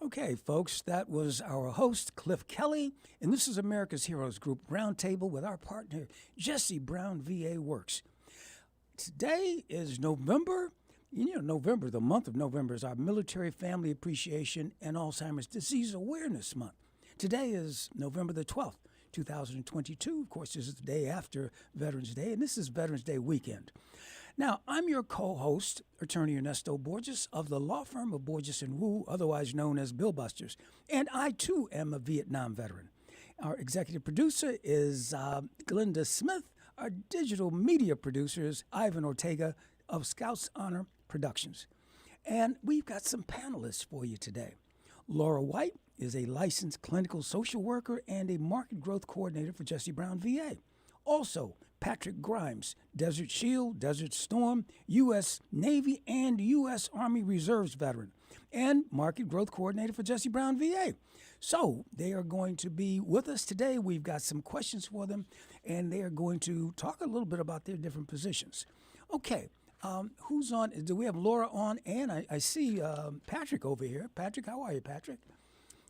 Okay, folks, that was our host, Cliff Kelley, and this is America's Heroes Group Roundtable with our partner, Jesse Brown, VA Works. Today is November. You know, November, the month of November, is our Military Family Appreciation and Alzheimer's Disease Awareness Month. Today is November the 12th, 2022. Of course, this is the day after Veterans Day, and this is Veterans Day weekend. Now, I'm your co-host, Attorney Ernesto Borges of the law firm of Borges & Wu, otherwise known as Bill Busters, and I, too, am a Vietnam veteran. Our executive producer is Glenda Smith. Our digital media producer is Ivan Ortega of Scouts Honor Productions. And we've got some panelists for you today. Laura White is a licensed clinical social worker and a market growth coordinator for Jesse Brown VA. Also, Patrick Grimes, Desert Shield, Desert Storm, U.S. Navy, and U.S. Army Reserves veteran, and market growth coordinator for Jesse Brown VA. So they are going to be with us today. We've got some questions for them, and they are going to talk a little bit about their different positions. Okay, who's on? Do we have Laura on? And I see Patrick over here. Patrick, how are you, Patrick?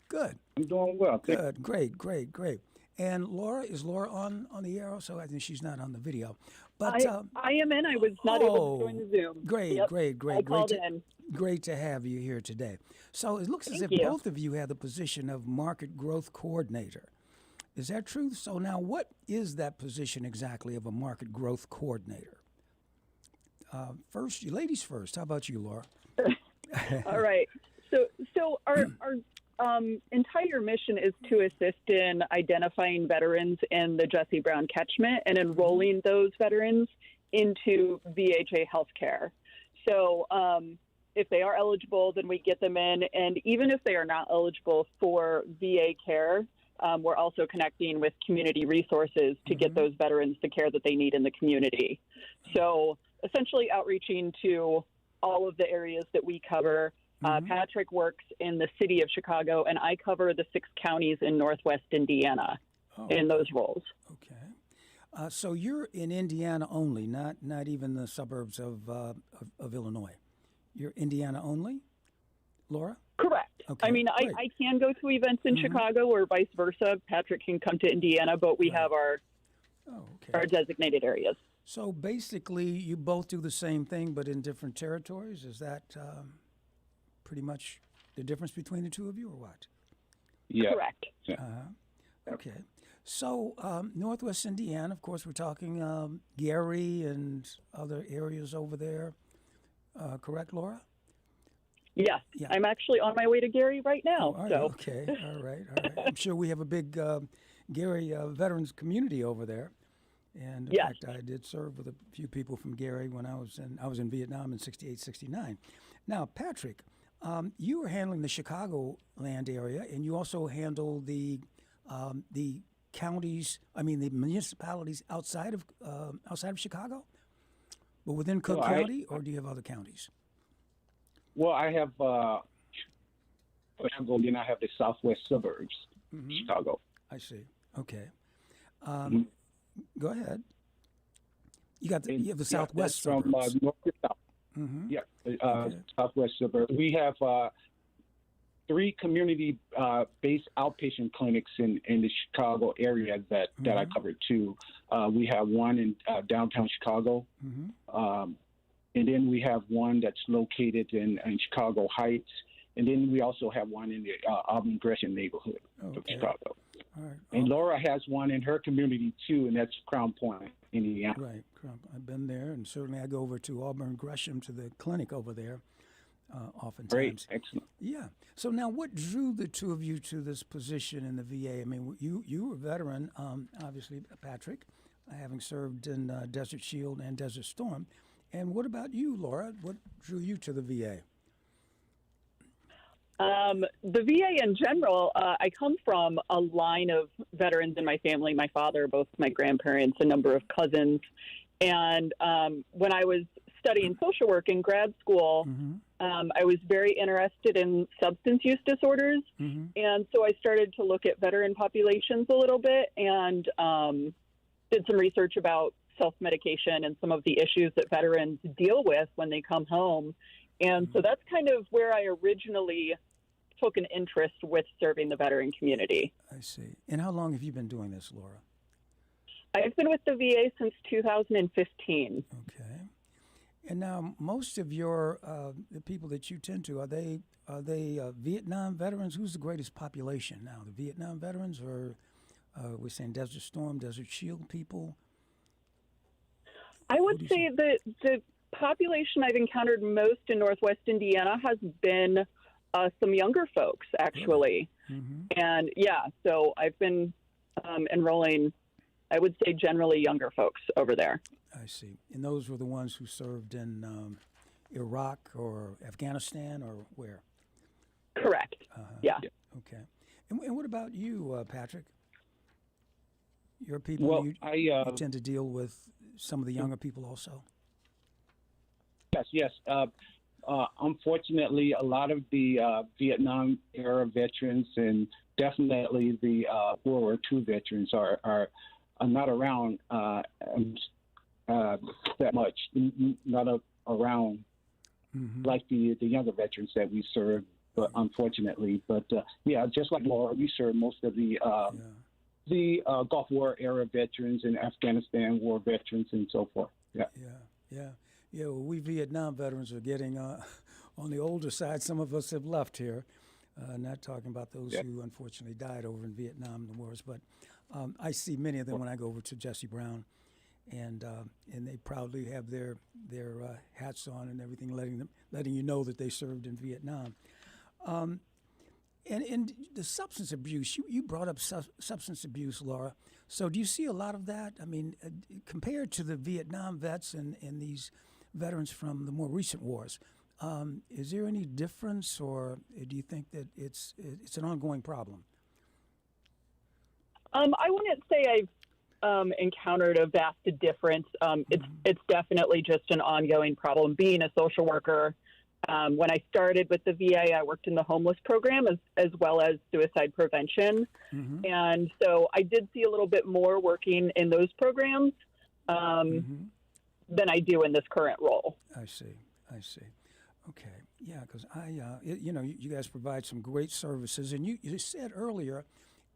Good. I'm doing well. Good. Great. And Laura, is Laura on the air? So I think she's not on the video. But I am in. I was not able to join the Zoom. Great. I called in. Great to have you here today. So it looks as if both of you have the position of market growth coordinator. Is that true? So now what is that position exactly of a market growth coordinator? First, you ladies first. How about you, Laura? All right. So our entire mission is to assist in identifying veterans in the Jesse Brown catchment and enrolling those veterans into VHA healthcare. So if they are eligible, then we get them in. And even if they are not eligible for VA care, we're also connecting with community resources to get those veterans the care that they need in the community. So essentially outreaching to all of the areas that we cover. Patrick works in the city of Chicago, and I cover the 6 counties in Northwest Indiana in those roles. Okay. So you're in Indiana only, not even the suburbs of Illinois. You're Indiana only, Laura? Correct. Okay, I mean, I can go to events in Chicago or vice versa. Patrick can come to Indiana, but we have our designated areas. So basically, you both do the same thing, but in different territories? Is that pretty much the difference between the two of you, or what? Yeah. Correct. Okay. So Northwest Indiana, of course, we're talking Gary and other areas over there. Correct, Laura? Yes. Yeah. I'm actually on my way to Gary right now. Okay. All right. I'm sure we have a big Gary veterans community over there. And in fact, I did serve with a few people from Gary when I was in Vietnam in 68, 69. Now, Patrick, you were handling the Chicagoland area, and you also handle the counties. I mean, the municipalities outside of Chicago, but within Cook County, or do you have other counties? Well, I have Chicago, then I have the southwest suburbs of Chicago. I see. Okay. Go ahead. You have the southwest suburbs. From north to south. Southwest suburbs. We have 3 community-based outpatient clinics in the Chicago area that I cover too. We have one in downtown Chicago, and then we have one that's located in Chicago Heights, and then we also have one in the Auburn Gresham neighborhood of Chicago. All right. And Laura has one in her community too, and that's Crown Point, Indiana. Right. I've been there, and certainly I go over to Auburn Gresham to the clinic over there oftentimes. Great. Excellent. Yeah. So now what drew the two of you to this position in the VA? I mean, you were a veteran, obviously, Patrick, having served in Desert Shield and Desert Storm. And what about you, Laura? What drew you to the VA? The VA in general, I come from a line of veterans in my family, my father, both my grandparents, a number of cousins. And when I was studying social work in grad school, I was very interested in substance use disorders. And so I started to look at veteran populations a little bit and did some research about self-medication and some of the issues that veterans deal with when they come home. And so that's kind of where I originally took an interest with serving the veteran community. I see. And how long have you been doing this, Laura? I've been with the VA since 2015. Okay. And now, most of your the people that you tend to, are they Vietnam veterans? Who's the greatest population now? The Vietnam veterans, or we're saying Desert Storm, Desert Shield people? I would say that the population I've encountered most in Northwest Indiana has been some younger folks, actually. Mm-hmm. And yeah, so I've been enrolling, I would say, generally younger folks over there. I see. And those were the ones who served in Iraq or Afghanistan, or where? Correct. Yeah. Okay. And what about you, Patrick? Your people, Well, you tend to deal with some of the younger people also? Yes. Unfortunately, a lot of the Vietnam era veterans and definitely the World War II veterans are not around that much, not around like the younger veterans that we serve. But unfortunately, just like Laura, we serve most of the Gulf War era veterans and Afghanistan war veterans and so forth. Well, we Vietnam veterans are getting on the older side. Some of us have left here. Not talking about those who unfortunately died over in Vietnam in the wars, but I see many of them when I go over to Jesse Brown, and they proudly have their hats on and everything, letting you know that they served in Vietnam. And the substance abuse, you brought up substance abuse, Laura. So do you see a lot of that? I mean, compared to the Vietnam vets and these veterans from the more recent wars, is there any difference, or do you think that it's an ongoing problem? I wouldn't say I've encountered a vast difference. It's definitely just an ongoing problem. Being a social worker, when I started with the VA, I worked in the homeless program as well as suicide prevention. Mm-hmm. And so I did see a little bit more working in those programs than I do in this current role. I see. Okay. Yeah, because you guys provide some great services. And you said earlier,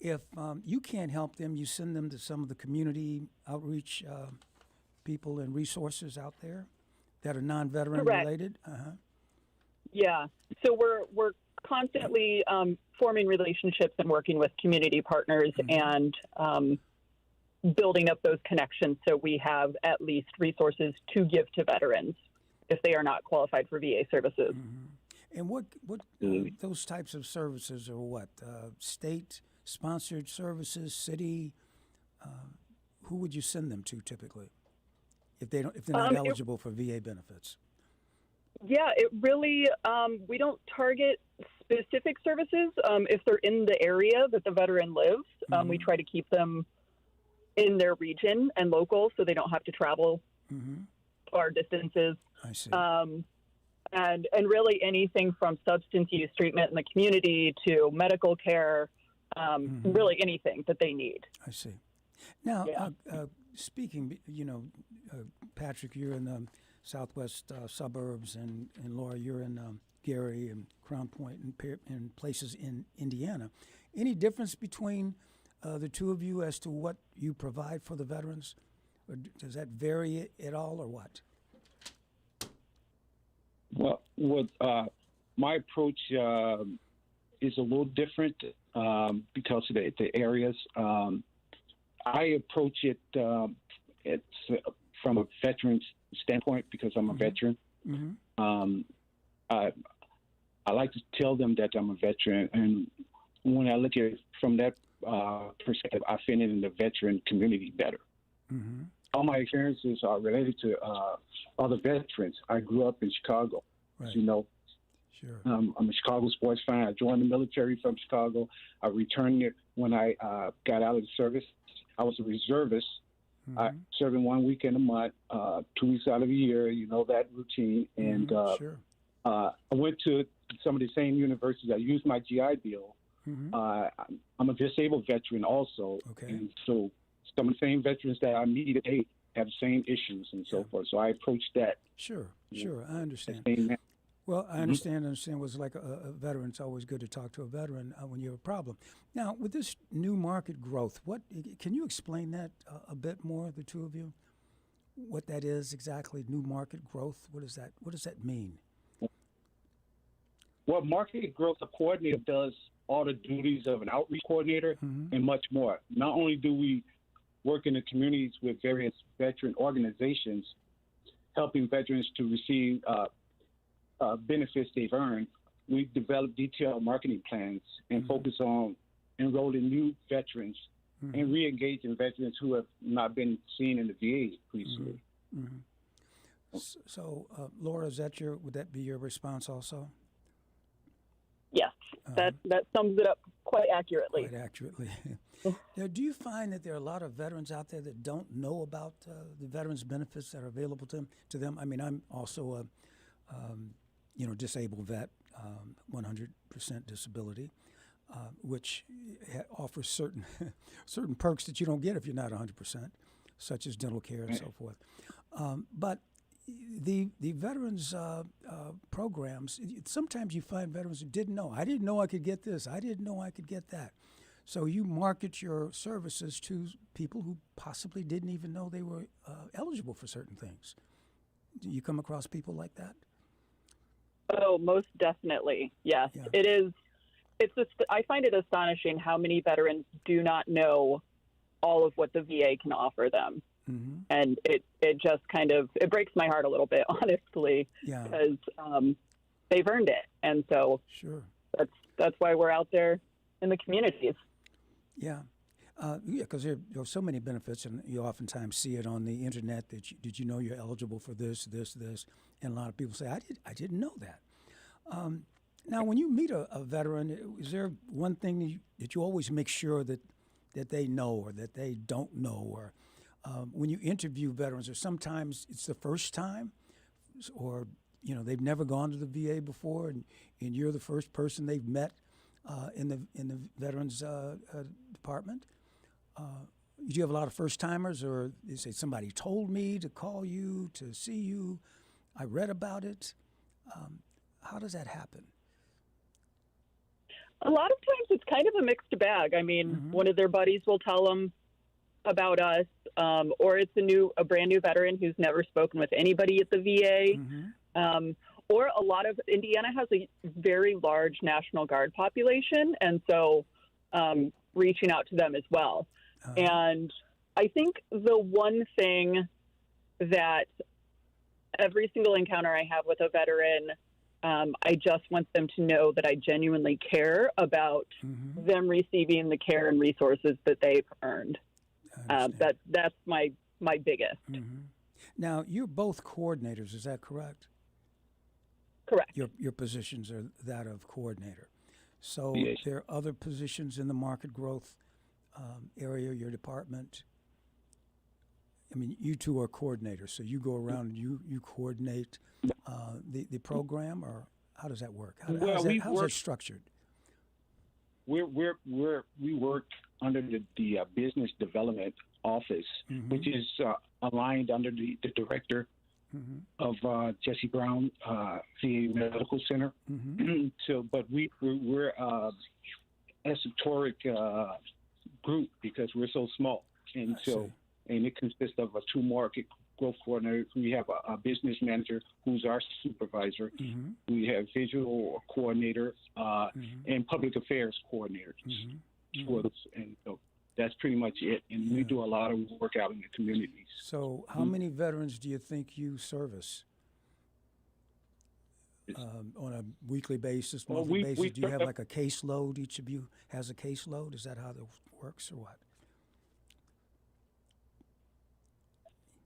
if you can't help them, you send them to some of the community outreach people and resources out there that are non-veteran related? Uh-huh. Yeah. So we're constantly forming relationships and working with community partners and building up those connections so we have at least resources to give to veterans if they are not qualified for VA services. Mm-hmm. And what those types of services are what? State-sponsored services, city? Who would you send them to typically if they're not eligible for VA benefits? Yeah, it really, we don't target specific services. If they're in the area that the veteran lives, we try to keep them in their region and local so they don't have to travel far distances. I see. And really anything from substance use treatment in the community to medical care, really anything that they need. I see. Now, speaking, Patrick, you're in the southwest suburbs, and Laura, you're in Gary and Crown Point and places in Indiana. Any difference between the two of you as to what you provide for the veterans? Or does that vary at all, or what? Well, my approach is a little different because of the areas. I approach it from a veteran's standpoint because I'm a veteran. I like to tell them that I'm a veteran, and when I look at it from that perspective, I fit in the veteran community better. All my experiences are related to other veterans. I grew up in Chicago, as you know. Sure. I'm a Chicago sports fan. I joined the military from Chicago. I returned it when I got out of the service. I was a reservist. I served in 1 weekend a month, 2 weeks out of the year. You know that routine. And I went to some of the same universities. I used my GI Bill. I'm a disabled veteran also. Okay. And so some of the same veterans that I meet today have the same issues and so forth. So I approach that. Sure. I understand. Well, I understand. It was like a veteran. It's always good to talk to a veteran when you have a problem. Now, with this new market growth, what can you explain that a bit more, the two of you? What that is exactly? New market growth. What does that mean? Well, market growth coordinator does all the duties of an outreach coordinator and much more. Not only do we work in the communities with various veteran organizations, helping veterans to receive benefits they've earned, we develop detailed marketing plans and focus on enrolling new veterans and re-engaging veterans who have not been seen in the VA recently. So, Laura, would that be your response also? Yes, that sums it up quite accurately. Quite accurately. Now, do you find that there are a lot of veterans out there that don't know about the veterans benefits that are available to them? I mean, I'm also a disabled vet, 100% disability, which offers certain certain perks that you don't get if you're not 100%, such as dental care and so forth. But the veterans programs, sometimes you find veterans who didn't know. I didn't know I could get this. I didn't know I could get that. So you market your services to people who possibly didn't even know they were eligible for certain things. Do you come across people like that? Oh, most definitely. Yes, Yeah. It is. I find it astonishing how many veterans do not know all of what the VA can offer them. And it just it breaks my heart a little bit, honestly, because they've earned it. And so that's why we're out there in the communities. Yeah, because there are so many benefits, and you oftentimes see it on the internet that did you know you're eligible for this, and a lot of people say, I didn't know that. Now, when you meet a veteran, is there one thing that you always make sure that they know or that they don't know, or when you interview veterans, or sometimes it's the first time, or they've never gone to the VA before, and you're the first person they've met in the veterans department. Do you have a lot of first timers, or you say somebody told me to call you to see you? I read about it. How does that happen? A lot of times it's kind of a mixed bag. I mean, one of their buddies will tell them about us, or it's a brand new veteran who's never spoken with anybody at the VA. Or Indiana has a very large National Guard population, and so reaching out to them as well. And I think the one thing that every single encounter I have with a veteran, I just want them to know that I genuinely care about them receiving the care and resources that they've earned. That's my biggest. Now, you're both coordinators, is that correct? Correct. Your positions are that of coordinator. So Yes. there are other positions in the market growth area, your department. I mean, you two are coordinators, so you go around and you coordinate the program, or how does that work? How's that structured? We work under the business development office, which is aligned under the director of Jesse Brown VA Medical Center. But we're esoteric group because we're so small, and it consists of a 2 market growth coordinator. We have a business manager who's our supervisor. We have visual coordinator and public affairs coordinators. And so that's pretty much it. And we do a lot of work out in the communities. So how many veterans do you think you service on a weekly basis, monthly basis? Do you have like a caseload? Each of you has a caseload? Is that how that works, or what?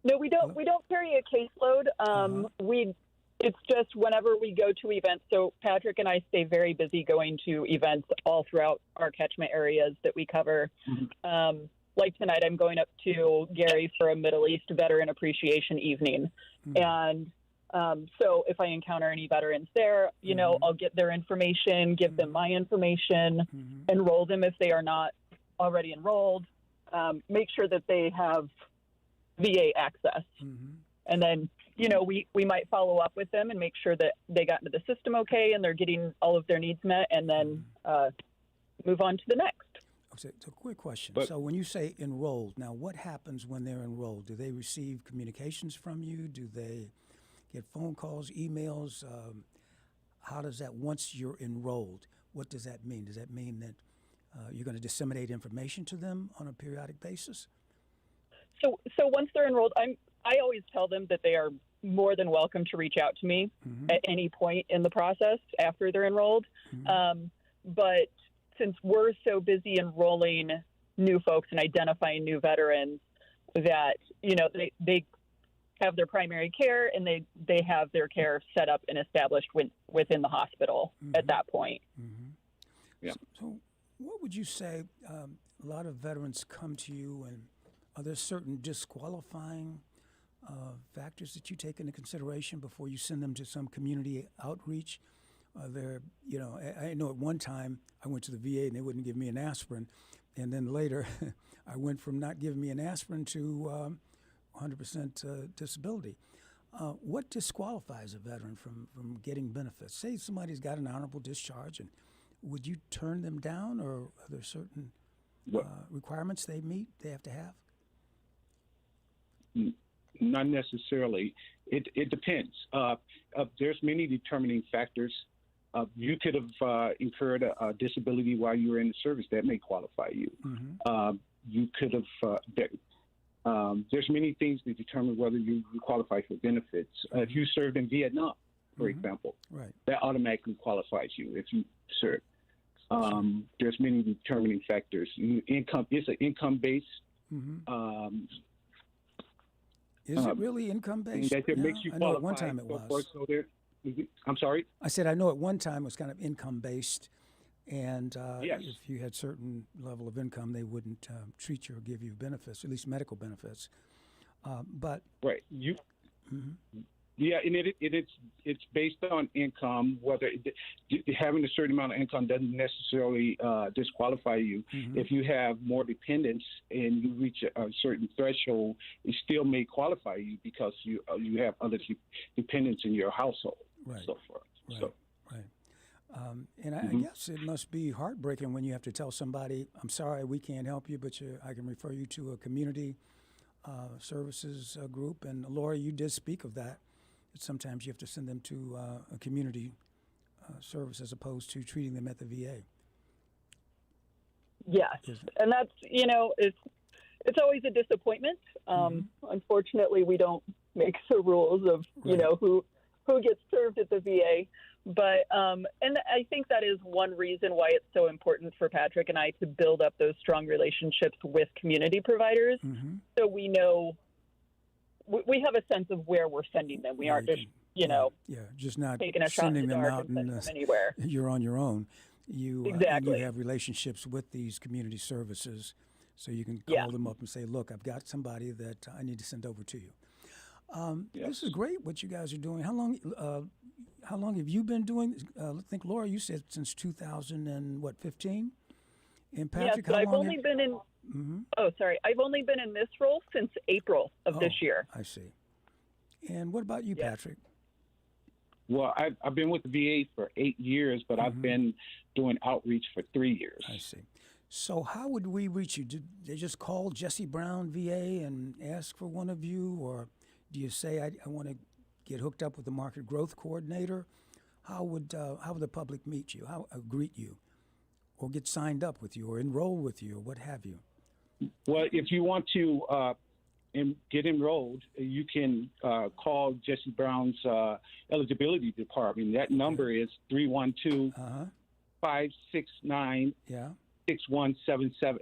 No, we don't. We don't carry a caseload. It's just whenever we go to events. So Patrick and I stay very busy going to events all throughout our catchment areas that we cover. Like tonight, I'm going up to Gary for a Middle East Veteran Appreciation Evening, and so if I encounter any veterans there, I'll get their information, give them my information, enroll them if they are not already enrolled, make sure that they have VA access, and then we might follow up with them and make sure that they got into the system okay and they're getting all of their needs met, and then move on to the next. Okay, so quick question. But- So when you say enrolled, now what happens when they're enrolled? Do they receive communications from you? Do they get phone calls, emails? How does that, once you're enrolled, what does that mean? Does that mean that you're going to disseminate information to them on a periodic basis? So once they're enrolled, I always tell them that they are more than welcome to reach out to me at any point in the process after they're enrolled. But since we're so busy enrolling new folks and identifying new veterans, that they have their primary care and they have their care set up and established within the hospital at that point. Yeah. So what would you say? A lot of veterans come to you, and are there certain disqualifying factors that you take into consideration before you send them to some community outreach? Are there, I know at one time I went to the VA and they wouldn't give me an aspirin, and then later I went from not giving me an aspirin to 100% disability. What disqualifies a veteran from getting benefits? Say somebody's got an honorable discharge, and would you turn them down, or are there certain requirements they have to have? Not necessarily. It depends. There's many determining factors. You could have incurred a disability while you were in the service. That may qualify you. You could have. There's many things that determine whether you qualify for benefits. If you served in Vietnam, for example, that automatically qualifies you if you serve. There's many determining factors. Income is an income-based. Is it really income-based? That makes you I know qualify. at one time it was. I'm sorry? I said I know at one time it was kind of income-based, and Yes. if you had certain level of income, they wouldn't treat you or give you benefits, at least medical benefits. But Right. Yeah, and it's based on income. Whether having a certain amount of income doesn't necessarily disqualify you. If you have more dependents and you reach a certain threshold, it still may qualify you because you have other dependents in your household, so forth. And I guess it must be heartbreaking when you have to tell somebody, "I'm sorry, we can't help you, but I can refer you to a community services group." And Laura, you did speak of that. Sometimes you have to send them to a community service as opposed to treating them at the VA. Yes, and that's it's always a disappointment. Unfortunately, we don't make the rules of who gets served at the VA. But and I think that is one reason why it's so important for Patrick and I to build up those strong relationships with community providers, so we know. We have a sense of where we're sending them. We aren't just, just not taking a shot in sending the them dark out and sending and them anywhere. You're on your own. You Exactly. You have relationships with these community services, so you can call them up and say, "Look, I've got somebody that I need to send over to you." This is great what you guys are doing. How long have you been doing this? I think Laura, you said since 2015. And Patrick, yes, but I've only been in. Oh, sorry. I've only been in this role since April of this year. I see. And what about you, Patrick? Well, I've been with the VA for 8 years, but I've been doing outreach for 3 years. I see. So how would we reach you? Did they just call Jesse Brown VA and ask for one of you? Or do you say, I want to get hooked up with the market growth coordinator? How would the public meet you? How greet you? Or get signed up with you or enroll with you or what have you? Well, if you want to get enrolled, you can call Jesse Brown's eligibility department. That number is 312-569-6177.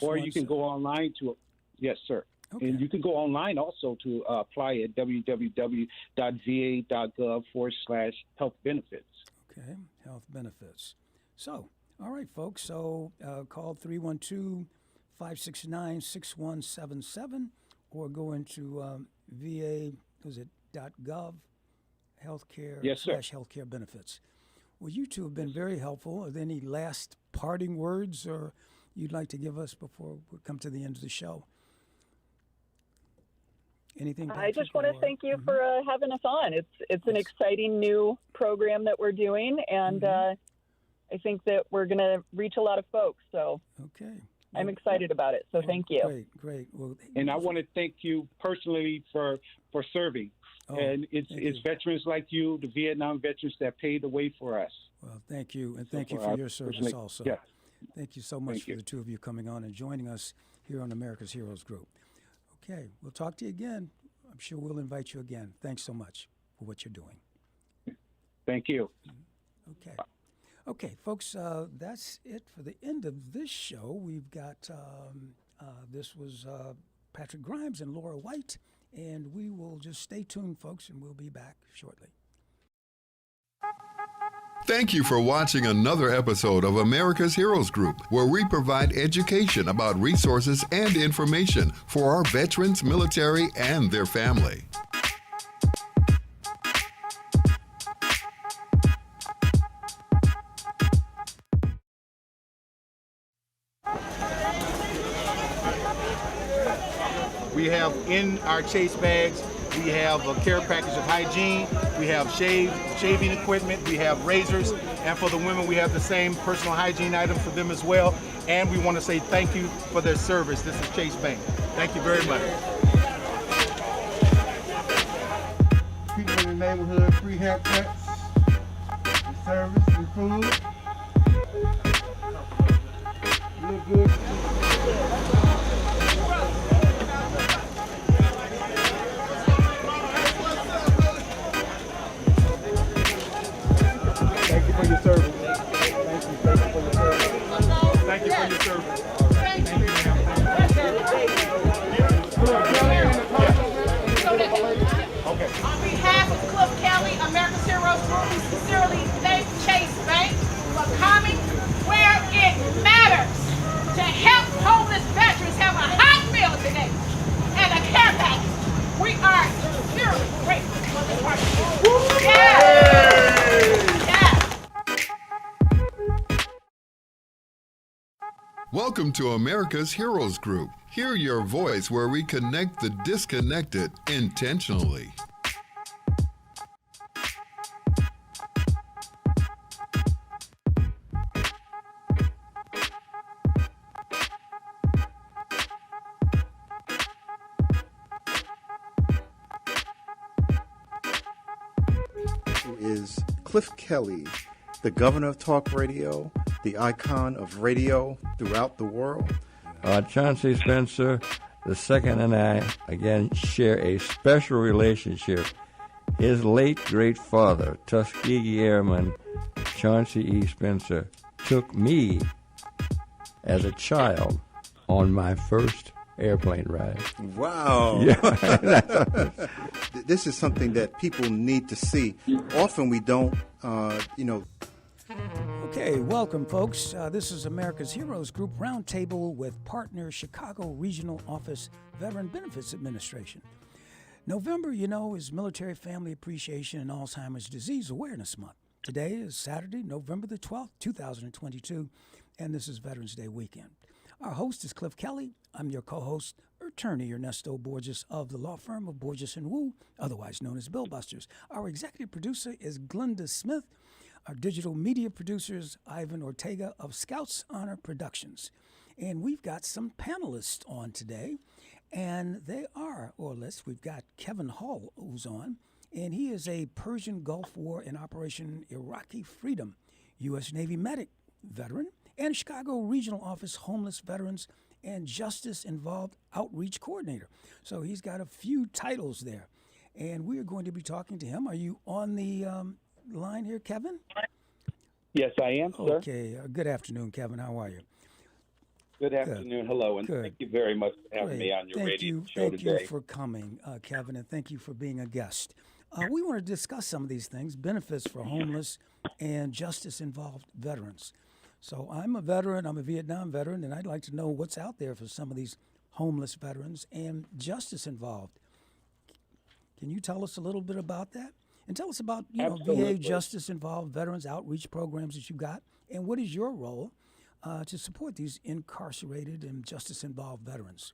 Or you can go online to yes, sir. Okay. And you can go online also to apply at www.va.gov/health benefits. Okay, health benefits. So, all right, folks. So call 312-569-6177 or go into va.gov healthcare /healthcare benefits. Well, you two have been very helpful. Are there any last parting words or you'd like to give us before we come to the end of the show? Anything? I just want to thank you for having us on. It's an exciting new program that we're doing, and I think that we're going to reach a lot of folks. So okay. I'm excited about it. So thank you. Great. Well, And I want to thank you personally for serving. And it's veterans like you, the Vietnam veterans, that paved the way for us. Well, thank you, and thank you for your service also. Yeah. Thank you so much for the two of you coming on and joining us here on America's Heroes Group. Okay, we'll talk to you again. I'm sure we'll invite you again. Thanks so much for what you're doing. Thank you. Okay. Okay, folks, that's it for the end of this show. We've got, this was Patrick Grimes and Laura White, and we will just stay tuned, folks, and we'll be back shortly. Thank you for watching another episode of America's Heroes Group, where we provide education about resources and information for our veterans, military, and their family. We have in our chase bags, we have a care package of hygiene, we have shaving equipment, we have razors, and for the women we have the same personal hygiene items for them as well. And we want to say thank you for their service. This is Chase Bank. Thank you very much. People in the neighborhood, free haircuts, and service and food. Look good. Thank you for your service. Thank you for your service. Thank you for your service. Thank you, okay. On behalf of Cliff Kelley, America's Heroes Group, we sincerely thank Chase Bank for coming where it matters to help homeless veterans have a hot meal today and a care package. We are sincerely grateful for this partnership. Yes. Welcome to America's Heroes Group. Hear your voice where we connect the disconnected intentionally. Is Cliff Kelley, the governor of talk radio, the icon of radio throughout the world? Chauncey Spencer II and I, again, share a special relationship. His late great father, Tuskegee Airman Chauncey E. Spencer, took me as a child on my first airplane ride. Wow. Yeah. This is something that people need to see. Often we don't, Okay, welcome, folks. This is America's Heroes Group Roundtable with partner Chicago Regional Office Veteran Benefits Administration. November, is Military Family Appreciation and Alzheimer's Disease Awareness Month. Today is Saturday, November the 12th, 2022, and this is Veterans Day weekend. Our host is Cliff Kelley. I'm your co-host, attorney Ernesto Borges of the law firm of Borges & Wu, otherwise known as Bill Busters. Our executive producer is Glenda Smith. Our digital media producers, Ivan Ortega of Scouts Honor Productions. And we've got some panelists on today, and they are, we've got Kevin Hall who's on, and he is a Persian Gulf War and Operation Iraqi Freedom U.S. Navy medic veteran and Chicago Regional Office Homeless Veterans and Justice-Involved Outreach Coordinator. So he's got a few titles there, and we are going to be talking to him. Are you on the line here, Kevin? Yes, I am, sir. Okay. Good afternoon, Kevin. How are you? Good afternoon. Hello, and Good. thank you very much for having me on your radio show today. Thank you for coming, Kevin, and thank you for being a guest. We want to discuss some of these things, benefits for homeless and justice-involved veterans. So I'm a veteran. I'm a Vietnam veteran, and I'd like to know what's out there for some of these homeless veterans and justice-involved. Can you tell us a little bit about that? And tell us about, VA justice-involved veterans outreach programs that you've got, and what is your role to support these incarcerated and justice-involved veterans?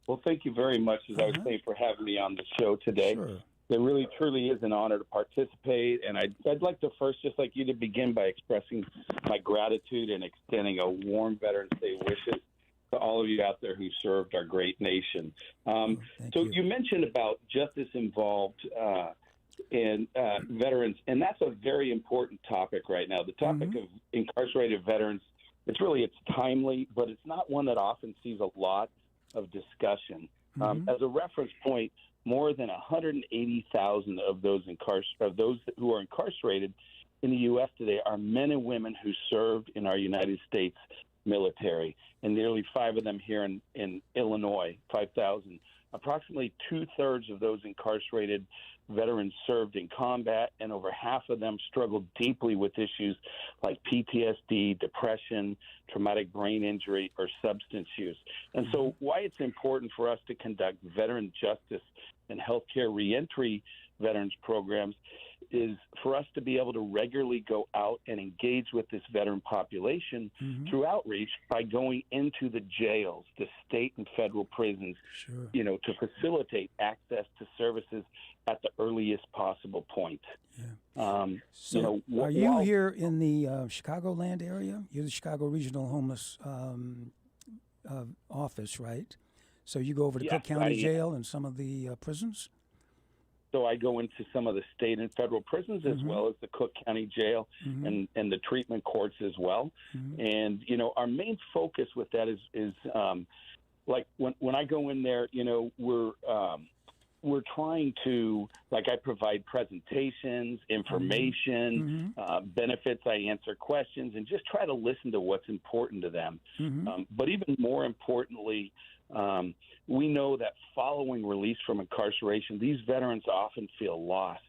Well, thank you very much, as I was saying, for having me on the show today. Sure. It really, truly is an honor to participate. And I'd like to first, just like you, to begin by expressing my gratitude and extending a warm Veterans Day wishes to all of you out there who served our great nation. So you mentioned about justice involved in veterans, and that's a very important topic right now. The topic of incarcerated veterans, it's timely, but it's not one that often sees a lot of discussion. As a reference point, more than 180,000 of those who are incarcerated in the U.S. today are men and women who served in our United States military, and nearly 5 of them here in Illinois, 5,000. Approximately 2/3 of those incarcerated veterans served in combat, and over half of them struggled deeply with issues like PTSD, depression, traumatic brain injury, or substance use. And so why it's important for us to conduct veteran justice and healthcare reentry veterans programs is for us to be able to regularly go out and engage with this veteran population through outreach by going into the jails, the state and federal prisons, to facilitate access to services at the earliest possible point. Are you here in the Chicagoland area? You're the Chicago Regional Homeless Office, right? So you go over to Cook County Jail and some of the prisons? So I go into some of the state and federal prisons as well as the Cook County Jail and the treatment courts as well. And, our main focus with that is like when I go in there, we're trying to, like, I provide presentations, information, benefits, I answer questions, and just try to listen to what's important to them. But even more importantly, we know that following release from incarceration, these veterans often feel lost,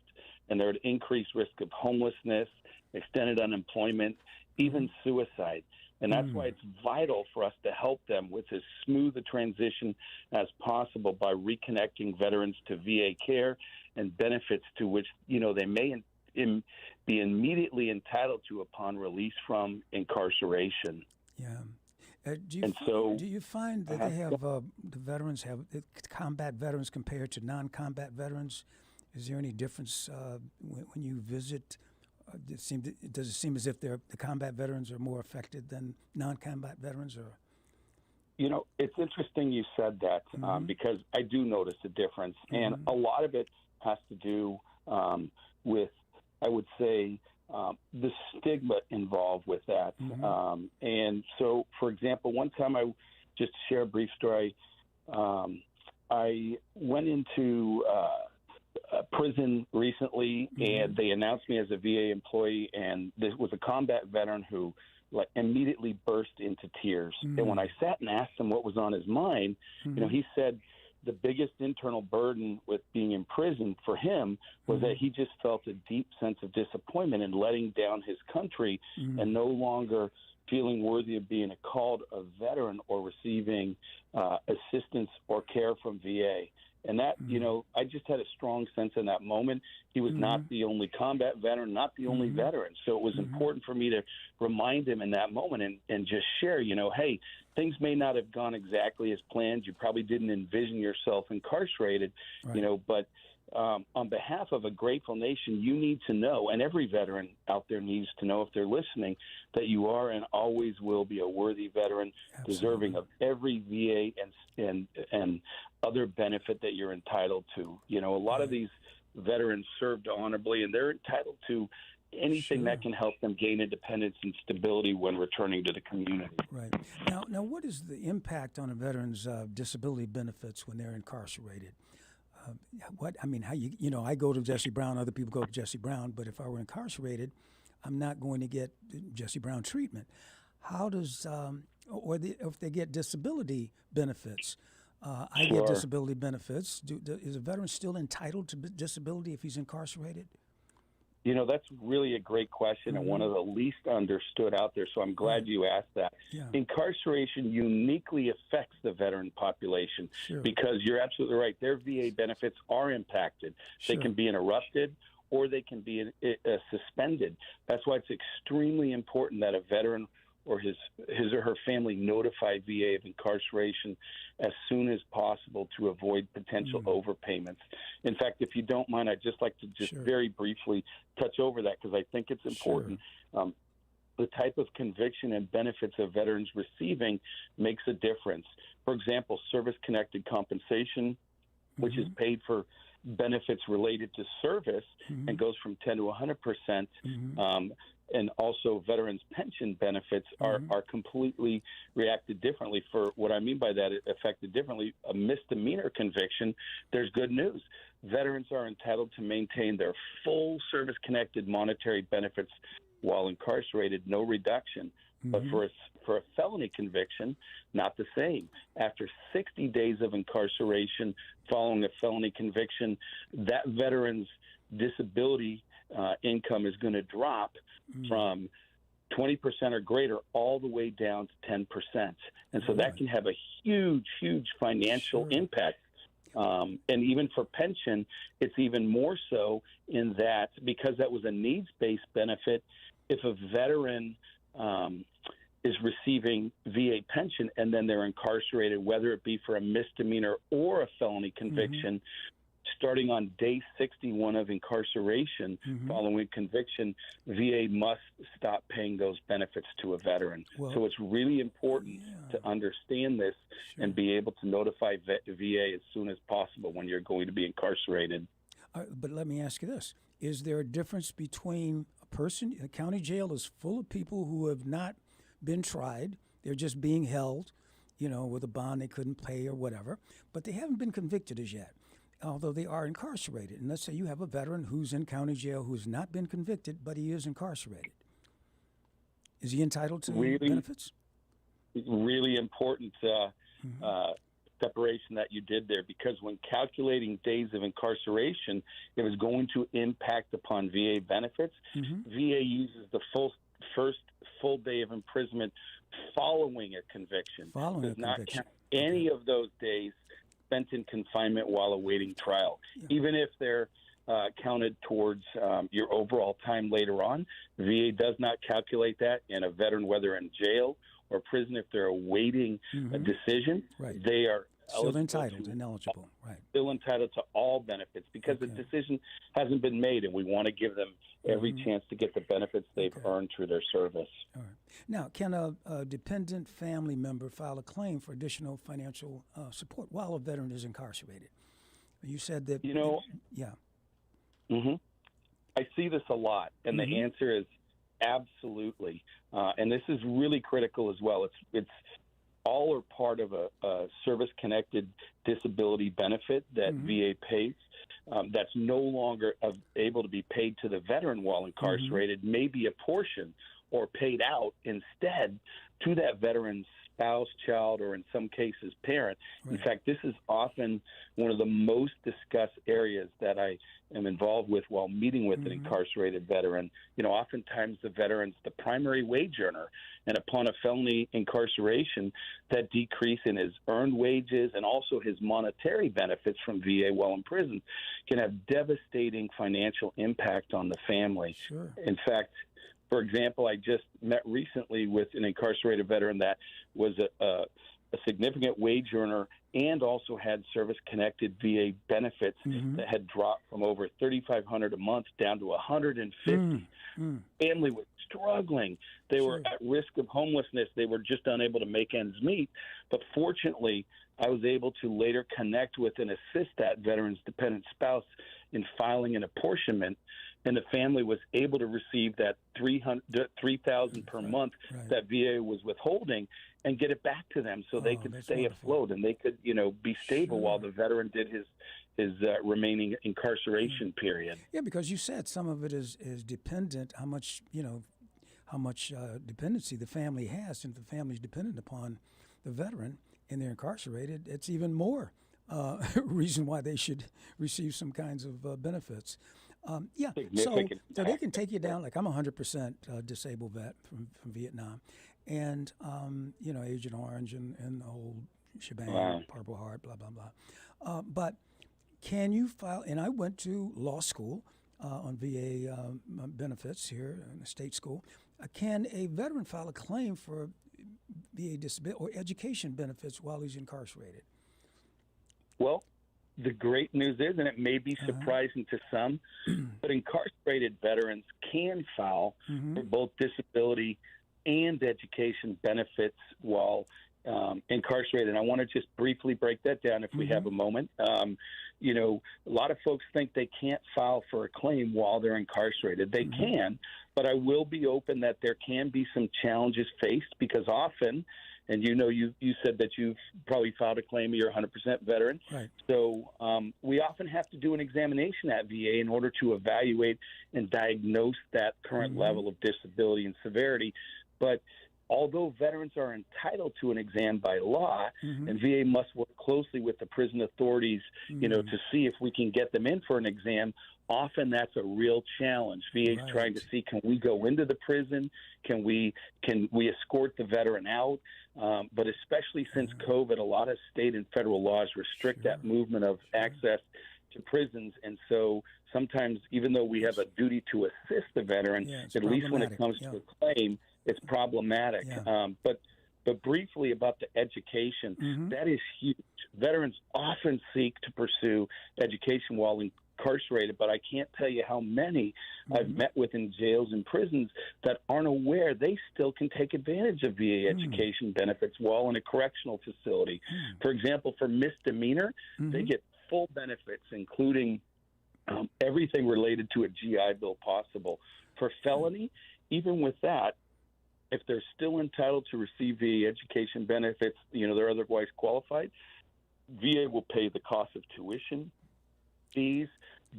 and they're at increased risk of homelessness, extended unemployment, even suicide. And that's why it's vital for us to help them with as smooth a transition as possible by reconnecting veterans to VA care and benefits to which, they may be immediately entitled to upon release from incarceration. Do you find that they have the veterans have combat veterans compared to non-combat veterans? Is there any difference when you visit? Does it seem as if the combat veterans are more affected than non-combat veterans? Or it's interesting you said that because I do notice a difference, and a lot of it has to do with, I would say, the stigma involved with that. And so, for example, one time just to share a brief story, I went into a prison recently, and they announced me as a VA employee, and this was a combat veteran who immediately burst into tears. And when I sat and asked him what was on his mind, he said the biggest internal burden with being in prison for him was that he just felt a deep sense of disappointment in letting down his country and no longer feeling worthy of being called a veteran or receiving assistance or care from VA. And that, I just had a strong sense in that moment. He was not the only combat veteran, not the only veteran. So it was important for me to remind him in that moment and just share, hey, things may not have gone exactly as planned. You probably didn't envision yourself incarcerated, but on behalf of a grateful nation, you need to know, and every veteran out there needs to know if they're listening, that you are and always will be a worthy veteran, deserving of every VA and other benefit that you're entitled to. A lot of these veterans served honorably, and they're entitled to anything that can help them gain independence and stability when returning to the community. Right. Now, what is the impact on a veteran's disability benefits when they're incarcerated? I go to Jesse Brown, other people go to Jesse Brown, but if I were incarcerated, I'm not going to get Jesse Brown treatment. How does, if they get disability benefits, I get disability benefits. Is a veteran still entitled to disability if he's incarcerated? That's really a great question and one of the least understood out there, so I'm glad you asked that. Incarceration uniquely affects the veteran population because you're absolutely right. Their VA benefits are impacted. They can be interrupted or they can be suspended. That's why it's extremely important that a veteran or his or her family notify VA of incarceration as soon as possible to avoid potential overpayments. In fact, if you don't mind, I'd just like to very briefly touch over that because I think it's important. The type of conviction and benefits of veterans receiving makes a difference. For example, service-connected compensation, which is paid for benefits related to service and goes from 10 to 100%, and also veterans' pension benefits are completely reacted differently. For what I mean by that, it affected differently. A misdemeanor conviction, there's good news. Veterans are entitled to maintain their full service-connected monetary benefits while incarcerated, no reduction. But for a felony conviction, not the same. After 60 days of incarceration following a felony conviction, that veteran's disability income is going to drop from 20% or greater all the way down to 10%. And so that can have a huge, huge financial impact. And even for pension, it's even more so in that because that was a needs-based benefit, if a veteran is receiving VA pension and then they're incarcerated, whether it be for a misdemeanor or a felony conviction, starting on day 61 of incarceration following conviction, VA must stop paying those benefits to a veteran. So it's really important to understand this and be able to notify VA as soon as possible when you're going to be incarcerated. But let me ask you this. Is there a difference between a county jail is full of people who have not been tried. They're just being held, with a bond they couldn't pay or whatever, but they haven't been convicted as yet, although they are incarcerated. And let's say you have a veteran who's in county jail who's not been convicted, but he is incarcerated. Is he entitled to benefits? Really important separation that you did there, because when calculating days of incarceration, it was going to impact upon VA benefits. VA uses the first full day of imprisonment following a conviction. Does not count any of those days spent in confinement while awaiting trial, even if they're counted towards your overall time later on. VA does not calculate that, and a veteran, whether in jail or prison, if they're awaiting a decision, they are still entitled and eligible, still entitled to all benefits because the decision hasn't been made, and we want to give them every chance to get the benefits they've earned through their service. All right. Now, can a dependent family member file a claim for additional financial support while a veteran is incarcerated? You said that. I see this a lot, and the answer is absolutely. And this is really critical as well. It's all or part of a service-connected disability benefit that VA pays that's no longer able to be paid to the veteran while incarcerated, may be a portion or paid out instead to that veteran's spouse, child, or in some cases parent. In fact, this is often one of the most discussed areas that I am involved with while meeting with an incarcerated veteran. Oftentimes the veteran's the primary wage earner, and upon a felony incarceration, that decrease in his earned wages and also his monetary benefits from VA while in prison can have devastating financial impact on the family. In fact, for example, I just met recently with an incarcerated veteran that was a significant wage earner and also had service-connected VA benefits that had dropped from over $3,500 a month down to $150. Family was struggling. They were at risk of homelessness. They were just unable to make ends meet. But fortunately, I was able to later connect with and assist that veteran's dependent spouse in filing an apportionment, and the family was able to receive that $3,000 per month that VA was withholding and get it back to them so they could stay afloat and they could, be stable while the veteran did his remaining incarceration period. Yeah, because you said some of it is dependent, how much dependency the family has, and if the family's dependent upon the veteran and they're incarcerated, it's even more reason why they should receive some kinds of benefits. So they can take you down. Like I'm 100% disabled vet from Vietnam, and Agent Orange and the whole shebang, Purple Heart, blah blah blah. But can you file? And I went to law school on VA benefits here in the state school. can a veteran file a claim for VA disability or education benefits while he's incarcerated? Well, the great news is, and it may be surprising to some, but incarcerated veterans can file for both disability and education benefits while incarcerated. And I want to just briefly break that down if we have a moment. You know, a lot of folks think they can't file for a claim while they're incarcerated. They can, but I will be open that there can be some challenges faced because often, and you know, you said that you've probably filed a claim, you're 100% veteran. Right. So we often have to do an examination at VA in order to evaluate and diagnose that current level of disability and severity. But although veterans are entitled to an exam by law, and VA must work closely with the prison authorities, you know, to see if we can get them in for an exam, often that's a real challenge. VA is trying to see, can we go into the prison? Can we escort the veteran out? But especially since COVID, a lot of state and federal laws restrict that movement of access to prisons. And so sometimes, even though we have a duty to assist the veteran, at least when it comes to a claim, it's problematic. But briefly about the education, that is huge. Veterans often seek to pursue education while incarcerated, but I can't tell you how many I've met with in jails and prisons that aren't aware they still can take advantage of VA education benefits while in a correctional facility. For example, for misdemeanor, they get full benefits, including everything related to a GI Bill possible. For felony, even with that, if they're still entitled to receive VA education benefits, you know, they're otherwise qualified, VA will pay the cost of tuition, fees,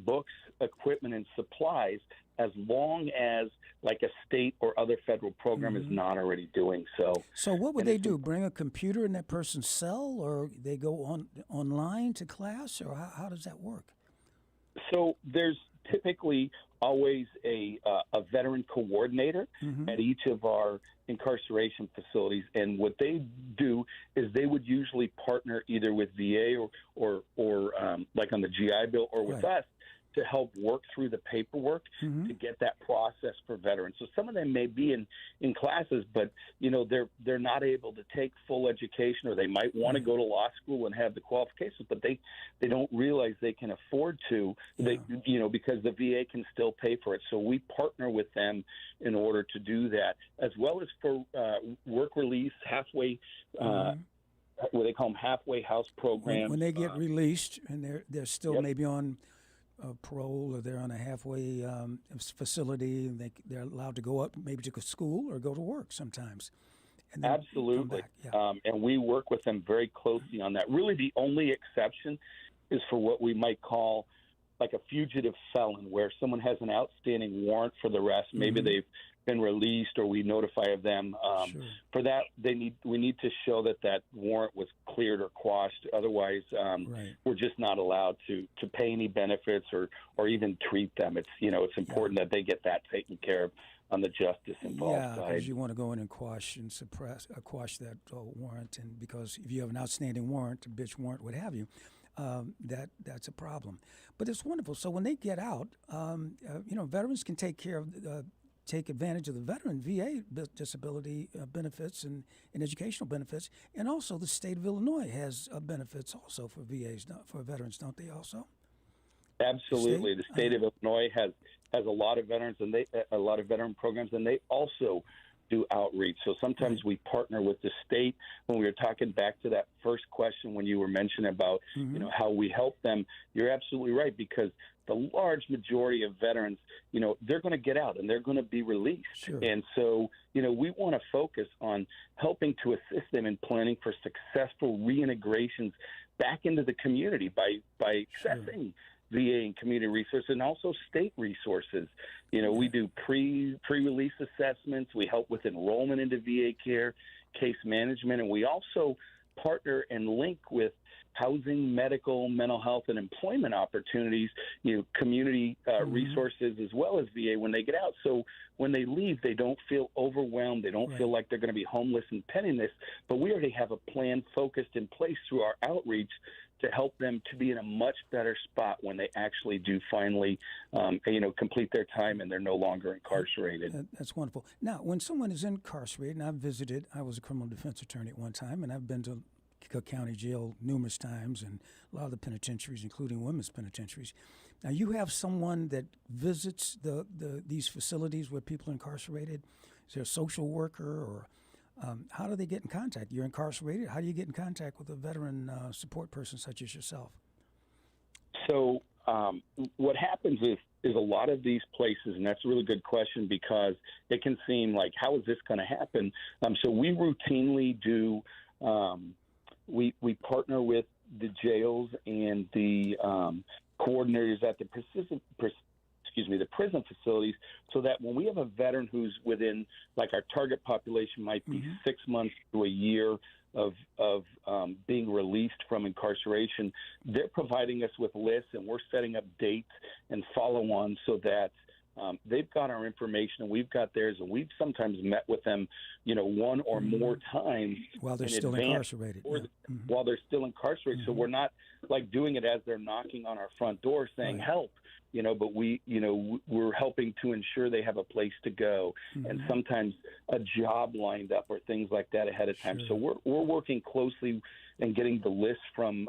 books, equipment, and supplies as long as like a state or other federal program is not already doing so. So what would they do? Bring a computer in that person's cell, or they go online to class, or how does that work? So there's typically always a veteran coordinator at each of our incarceration facilities, and what they do is they would usually partner either with VA or like on the GI Bill or with us to help work through the paperwork to get that process for veterans. So some of them may be in classes, but you know they're not able to take full education, or they might want to go to law school and have the qualifications, but they don't realize they can afford to. They, you know, because the VA can still pay for it. So we partner with them in order to do that, as well as for work release, halfway. What they call them halfway house programs. When they get released and they're still maybe on parole, or they're on a halfway facility, and they're allowed to go up maybe to school or go to work sometimes. And then absolutely. And we work with them very closely on that. Really the only exception is for what we might call like a fugitive felon, where someone has an outstanding warrant for the arrest. Maybe they've been released, or we notify of them. For that, we need to show that warrant was cleared or quashed. Otherwise, we're just not allowed to pay any benefits or even treat them. It's important that they get that taken care of on the justice involved side. Yeah, because you want to go in and quash that warrant, and because if you have an outstanding warrant, a bitch warrant, what have you, that's a problem. But it's wonderful. So when they get out, veterans can take advantage of the veteran VA disability benefits and educational benefits, and also the state of Illinois has benefits also for VAs, for veterans, don't they also? Absolutely, the state of Illinois has a lot of veterans, and a lot of veteran programs, and they also do outreach. So sometimes we partner with the state. When we were talking back to that first question when you were mentioning about how we help them, you're absolutely right, because the large majority of veterans, they're going to get out and they're going to be released. Sure. And so, we want to focus on helping to assist them in planning for successful reintegrations back into the community by accessing VA and community resources, and also state resources. We do pre-release assessments. We help with enrollment into VA care, case management, and we also partner and link with housing, medical, mental health, and employment opportunities, community resources, as well as VA when they get out. So when they leave, they don't feel overwhelmed. They don't feel like they're going to be homeless and penniless. But we already have a plan focused in place through our outreach to help them to be in a much better spot when they actually do finally, complete their time and they're no longer incarcerated. That's wonderful. Now, when someone is incarcerated, and I was a criminal defense attorney at one time, and I've been to Cook County Jail numerous times and a lot of the penitentiaries, including women's penitentiaries. Now, you have someone that visits these facilities where people are incarcerated. Is there a social worker, or how do they get in contact? You're incarcerated. How do you get in contact with a veteran support person such as yourself? So what happens is a lot of these places, and that's a really good question because it can seem like, how is this going to happen? So we routinely do, we partner with the jails and the coordinators at the prison facilities, so that when we have a veteran who's within, like our target population might be 6 months to a year of being released from incarceration, they're providing us with lists, and we're setting up dates and follow-on so that they've got our information and we've got theirs, and we've sometimes met with them, one or more times while they're still incarcerated. Or while they're still incarcerated. So we're not like doing it as they're knocking on our front door saying help, but we're helping to ensure they have a place to go, and sometimes a job lined up or things like that ahead of time. So we're working closely and getting the list from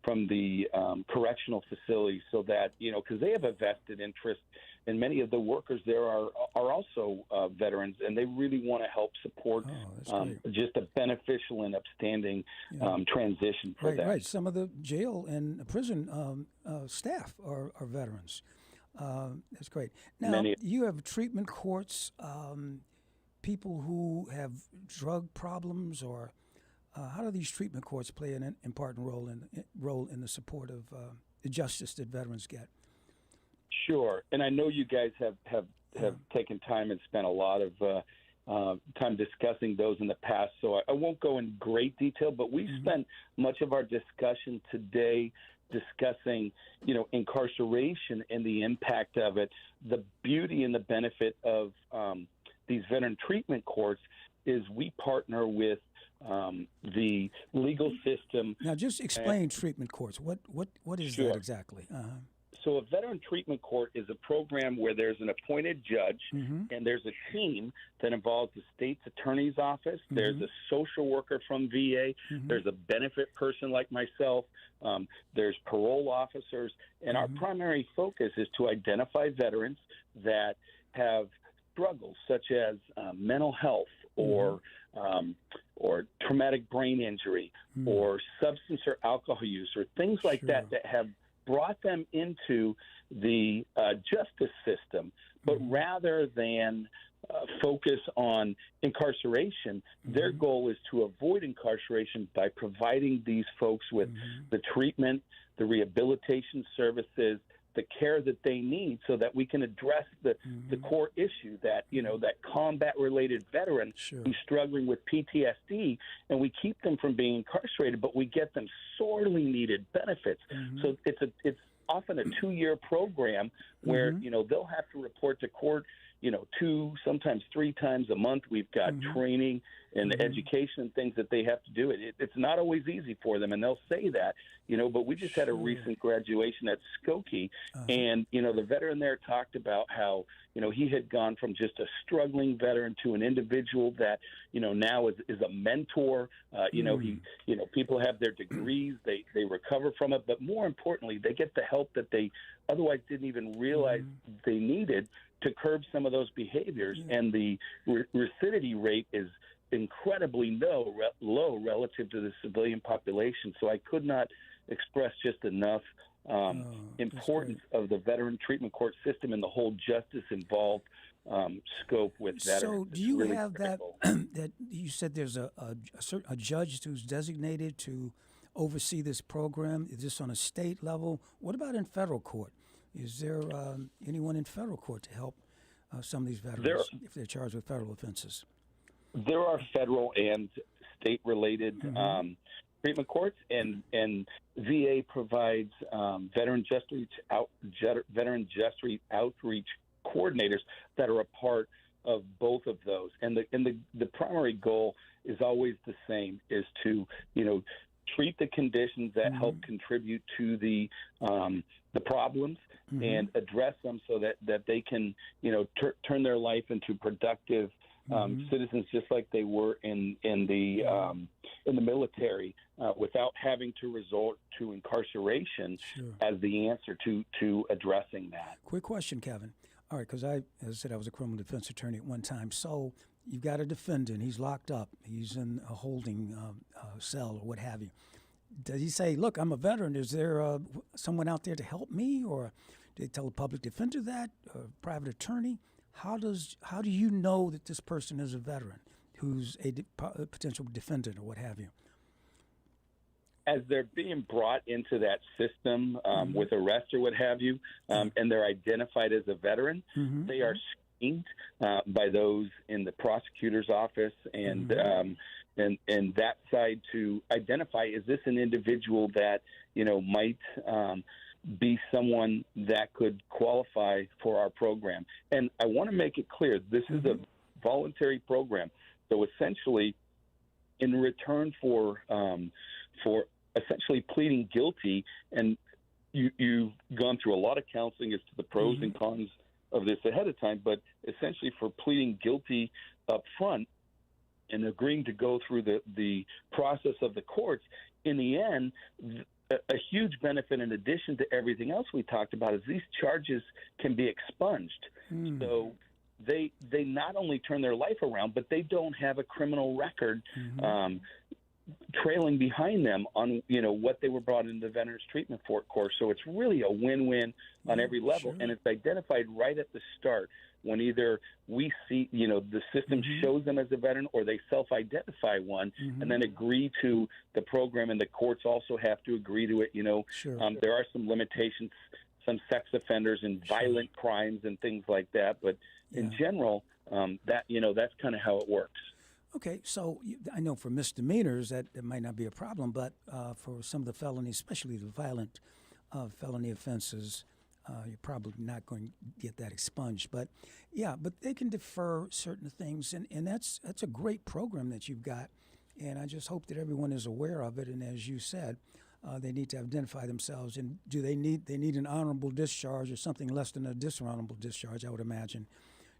the correctional facilities, so that, because they have a vested interest, and many of the workers there are also veterans, and they really want to help support just a beneficial and upstanding transition for them. Right. Some of the jail and prison staff are veterans. That's great. Now, you have treatment courts, people who have drug problems, or how do these treatment courts play an important role in the support of the justice that veterans get? Sure, and I know you guys have taken time and spent a lot of time discussing those in the past, so I won't go in great detail, but we spent much of our discussion today discussing, incarceration and the impact of it. The beauty and the benefit of these veteran treatment courts is we partner with the legal system. Now, just explain treatment courts. What is that exactly? So a veteran treatment court is a program where there's an appointed judge, and there's a team that involves the state's attorney's office. There's a social worker from VA. There's a benefit person like myself. There's parole officers. And our primary focus is to identify veterans that have struggles such as mental health or traumatic brain injury or substance or alcohol use or things like that have brought them into the justice system. But rather than focus on incarceration, their goal is to avoid incarceration by providing these folks with the treatment, the rehabilitation services, the care that they need, so that we can address the core issue that, that combat-related veteran who's struggling with PTSD, and we keep them from being incarcerated, but we get them sorely needed benefits. So it's often a 2-year program where, they'll have to report to court, 2, sometimes 3 times a month. We've got training and education and things that they have to do. It's not always easy for them, and they'll say that, but we just had a recent graduation at Skokie, and, the veteran there talked about how, he had gone from just a struggling veteran to an individual that, now is a mentor. People have their degrees, they recover from it, but more importantly, they get the help that they otherwise didn't even realize they needed to curb some of those behaviors. And the recidivity rate is incredibly low relative to the civilian population. So I could not express just enough importance of the veteran treatment court system and the whole justice involved scope with veterans. So do you have that you said there's a judge who's designated to oversee this program? Is this on a state level? What about in federal court? Is there anyone in federal court to help some of these veterans if they're charged with federal offenses? There are federal and state-related treatment courts, and VA provides veteran justice outreach coordinators that are a part of both of those. And the primary goal is always the same: is to treat the conditions that help contribute to the problems and address them so that they can, turn their life into productive citizens, just like they were in the military, without having to resort to incarceration as the answer to addressing that. Quick question, Kevin. All right, because as I said, I was a criminal defense attorney at one time. So you've got a defendant. He's locked up. He's in a holding cell or what have you. Does he say, look, I'm a veteran. Is there someone out there to help me? Or do they tell a public defender that, a private attorney? How do you know that this person is a veteran who's a potential defendant or what have you? As they're being brought into that system with arrest or what have you, and they're identified as a veteran, they are screened by those in the prosecutor's office and that side to identify, is this an individual that, might be someone that could qualify for our program. And I want to make it clear, this is a voluntary program. So essentially, in return for essentially pleading guilty, and you've gone through a lot of counseling as to the pros and cons of this ahead of time, but essentially for pleading guilty up front and agreeing to go through the process of the courts, in the end, a huge benefit in addition to everything else we talked about is these charges can be expunged. So they not only turn their life around, but they don't have a criminal record trailing behind them on what they were brought into the Veterans Treatment Course. So it's really a win-win on every level, and it's identified right at the start when either we see the system shows them as a veteran or they self-identify one and then agree to the program, and the courts also have to agree to it. There are some limitations, some sex offenders and violent crimes and things like that, but in general, that's kind of how it works. Okay, so I know for misdemeanors that might not be a problem, but for some of the felonies, especially the violent felony offenses, you're probably not going to get that expunged. But but they can defer certain things, and that's a great program that you've got, and I just hope that everyone is aware of it. And as you said, they need to identify themselves, and do they need an honorable discharge or something less than a dishonorable discharge, I would imagine,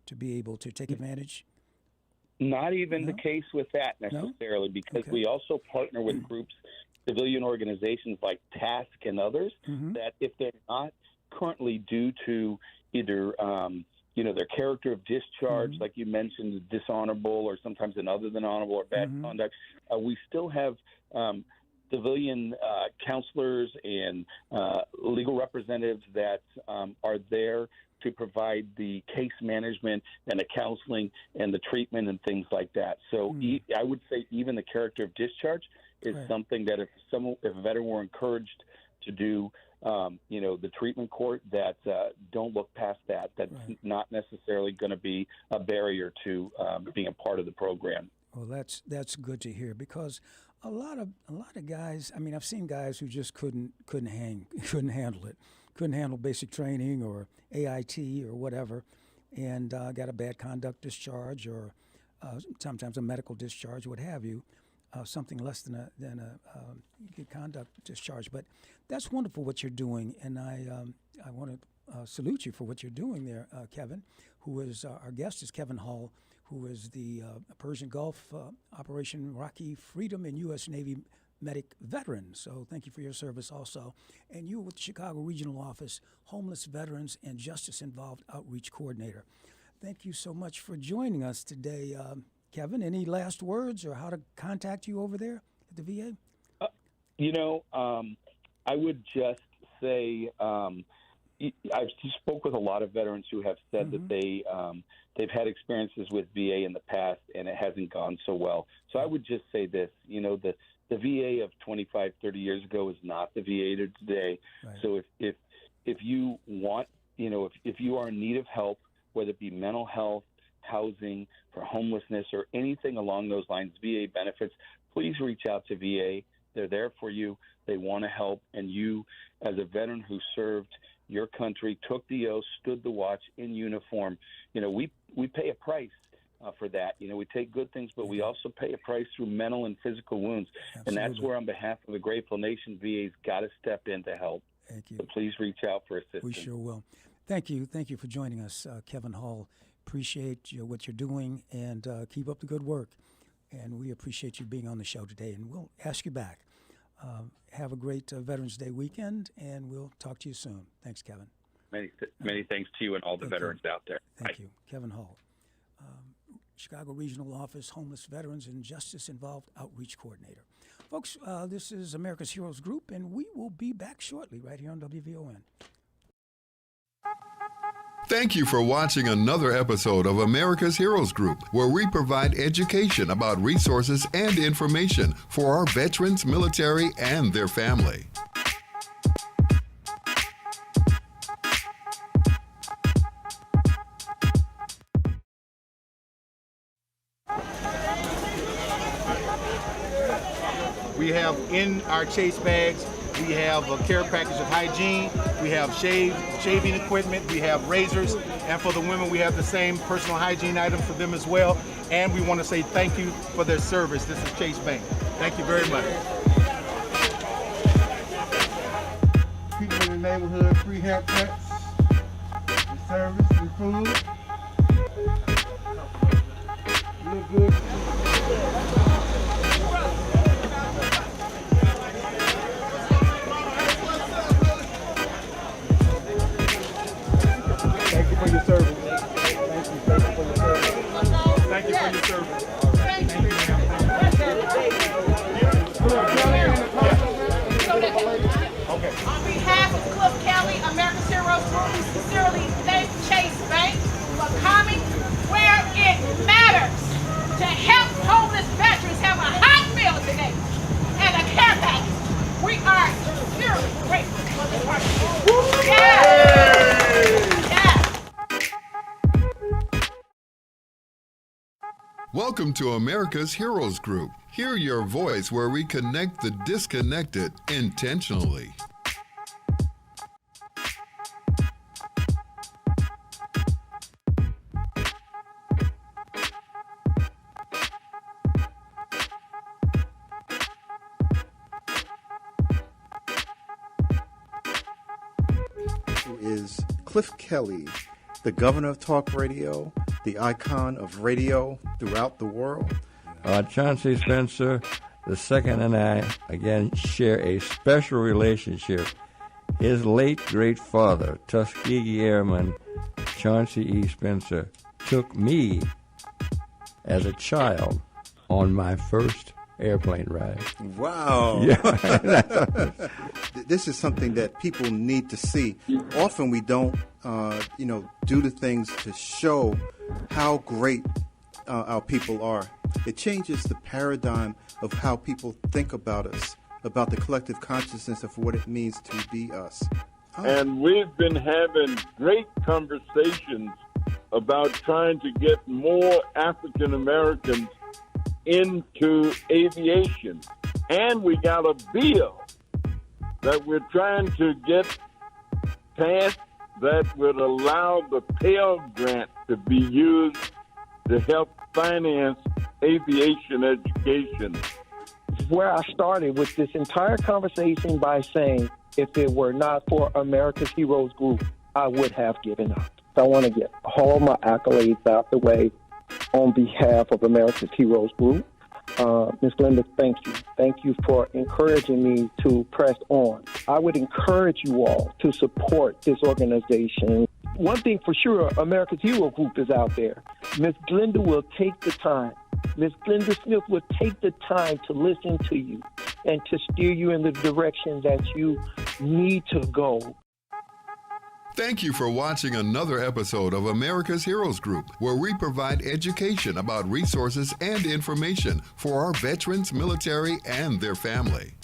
to be able to take advantage? Not even the case with that necessarily, because we also partner with groups, civilian organizations like TASK and others, that if they're not currently due to either, their character of discharge, like you mentioned, dishonorable or sometimes an other than honorable or bad conduct, we still have civilian counselors and legal representatives that are there to provide the case management and the counseling and the treatment and things like that. So I would say even the character of discharge is something that if a veteran were encouraged to do, the treatment court, that don't look past that. That's not necessarily going to be a barrier to being a part of the program. Well, that's good to hear, because a lot of guys. I mean, I've seen guys who just couldn't handle it, couldn't handle basic training or AIT or whatever, and got a bad conduct discharge or sometimes a medical discharge, what have you, something less than a good conduct discharge. But that's wonderful what you're doing, and I want to salute you for what you're doing there, Kevin, who is our guest is Kevin Hall, who is the Persian Gulf Operation Iraqi Freedom and U.S. Navy medic veteran. So thank you for your service also. And you with the Chicago Regional Office, Homeless Veterans and Justice Involved Outreach Coordinator. Thank you so much for joining us today, Kevin. Any last words or how to contact you over there at the VA? I would just say I've spoke with a lot of veterans who have said that they've had experiences with VA in the past and it hasn't gone so well. So I would just say this, the VA of 25, 30 years ago is not the VA of today. Right. So if you want, if you are in need of help, whether it be mental health, housing, for homelessness, or anything along those lines, VA benefits, please reach out to VA. They're there for you. They want to help. And you, as a veteran who served your country, took the oath, stood the watch in uniform, we pay a price for that. You know, we take good things, but we also pay a price through mental and physical wounds. Absolutely. And that's where, on behalf of the Grateful Nation, VA's got to step in to help. Thank you. So please reach out for assistance. We sure will. Thank you. Thank you for joining us, Kevin Hall. Appreciate what you're doing, and keep up the good work. And we appreciate you being on the show today, and we'll ask you back. Have a great Veterans Day weekend, and we'll talk to you soon. Thanks, Kevin. Many thanks to you and all the veterans out there. Thank you. Kevin Hall, Chicago Regional Office, Homeless Veterans and Justice Involved Outreach Coordinator. Folks, this is America's Heroes Group, and we will be back shortly right here on WVON. Thank you for watching another episode of America's Heroes Group, where we provide education about resources and information for our veterans, military, and their family. We have in our chase bags, we have a care package of hygiene, we have shaving equipment, we have razors, and for the women we have the same personal hygiene items for them as well. And we want to say thank you for their service. This is Chase Bank. Thank you very much. People in the neighborhood, free haircuts, the service, the food. Look good. Thank you for your service. Thank you for your service. Thank you for your service. Thank you. Okay. On behalf of Cliff Kelley, America's Heroes Group, we sincerely thank Chase Bank for coming where it matters to help homeless veterans have a hot meal today and a care package. We are sincerely grateful for this partnership. Yes. Welcome to America's Heroes Group. Hear your voice where we connect the disconnected intentionally. Who is Cliff Kelley, the governor of talk radio, the icon of radio throughout the world? Chauncey Spencer II and I, again, share a special relationship. His late great father, Tuskegee Airman Chauncey E. Spencer, took me as a child on my first airplane ride. Wow. Yeah. This is something that people need to see. Often we don't, do the things to show how great our people are. It changes the paradigm of how people think about us, about the collective consciousness of what it means to be us. And we've been having great conversations about trying to get more African Americans into aviation. And we got a bill that we're trying to get passed that would allow the Pell Grant to be used to help finance aviation education. This is where I started with this entire conversation by saying, if it were not for America's Heroes Group, I would have given up. So I want to get all my accolades out the way on behalf of America's Heroes Group. Ms. Glenda, thank you. Thank you for encouraging me to press on. I would encourage you all to support this organization. One thing for sure, America's Hero Group is out there. Ms. Glenda will take the time. Ms. Glenda Smith will take the time to listen to you and to steer you in the direction that you need to go. Thank you for watching another episode of America's Heroes Group, where we provide education about resources and information for our veterans, military, and their family.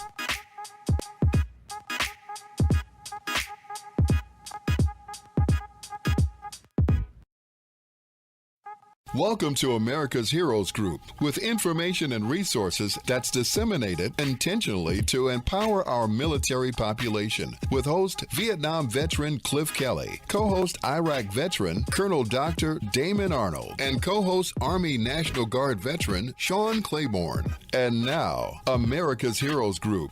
Welcome to America's Heroes Group, with information and resources that's disseminated intentionally to empower our military population. With host Vietnam veteran Cliff Kelley, co-host Iraq veteran Colonel Dr. Damon Arnold, and co-host Army National Guard veteran Sean Claiborne. And now, America's Heroes Group.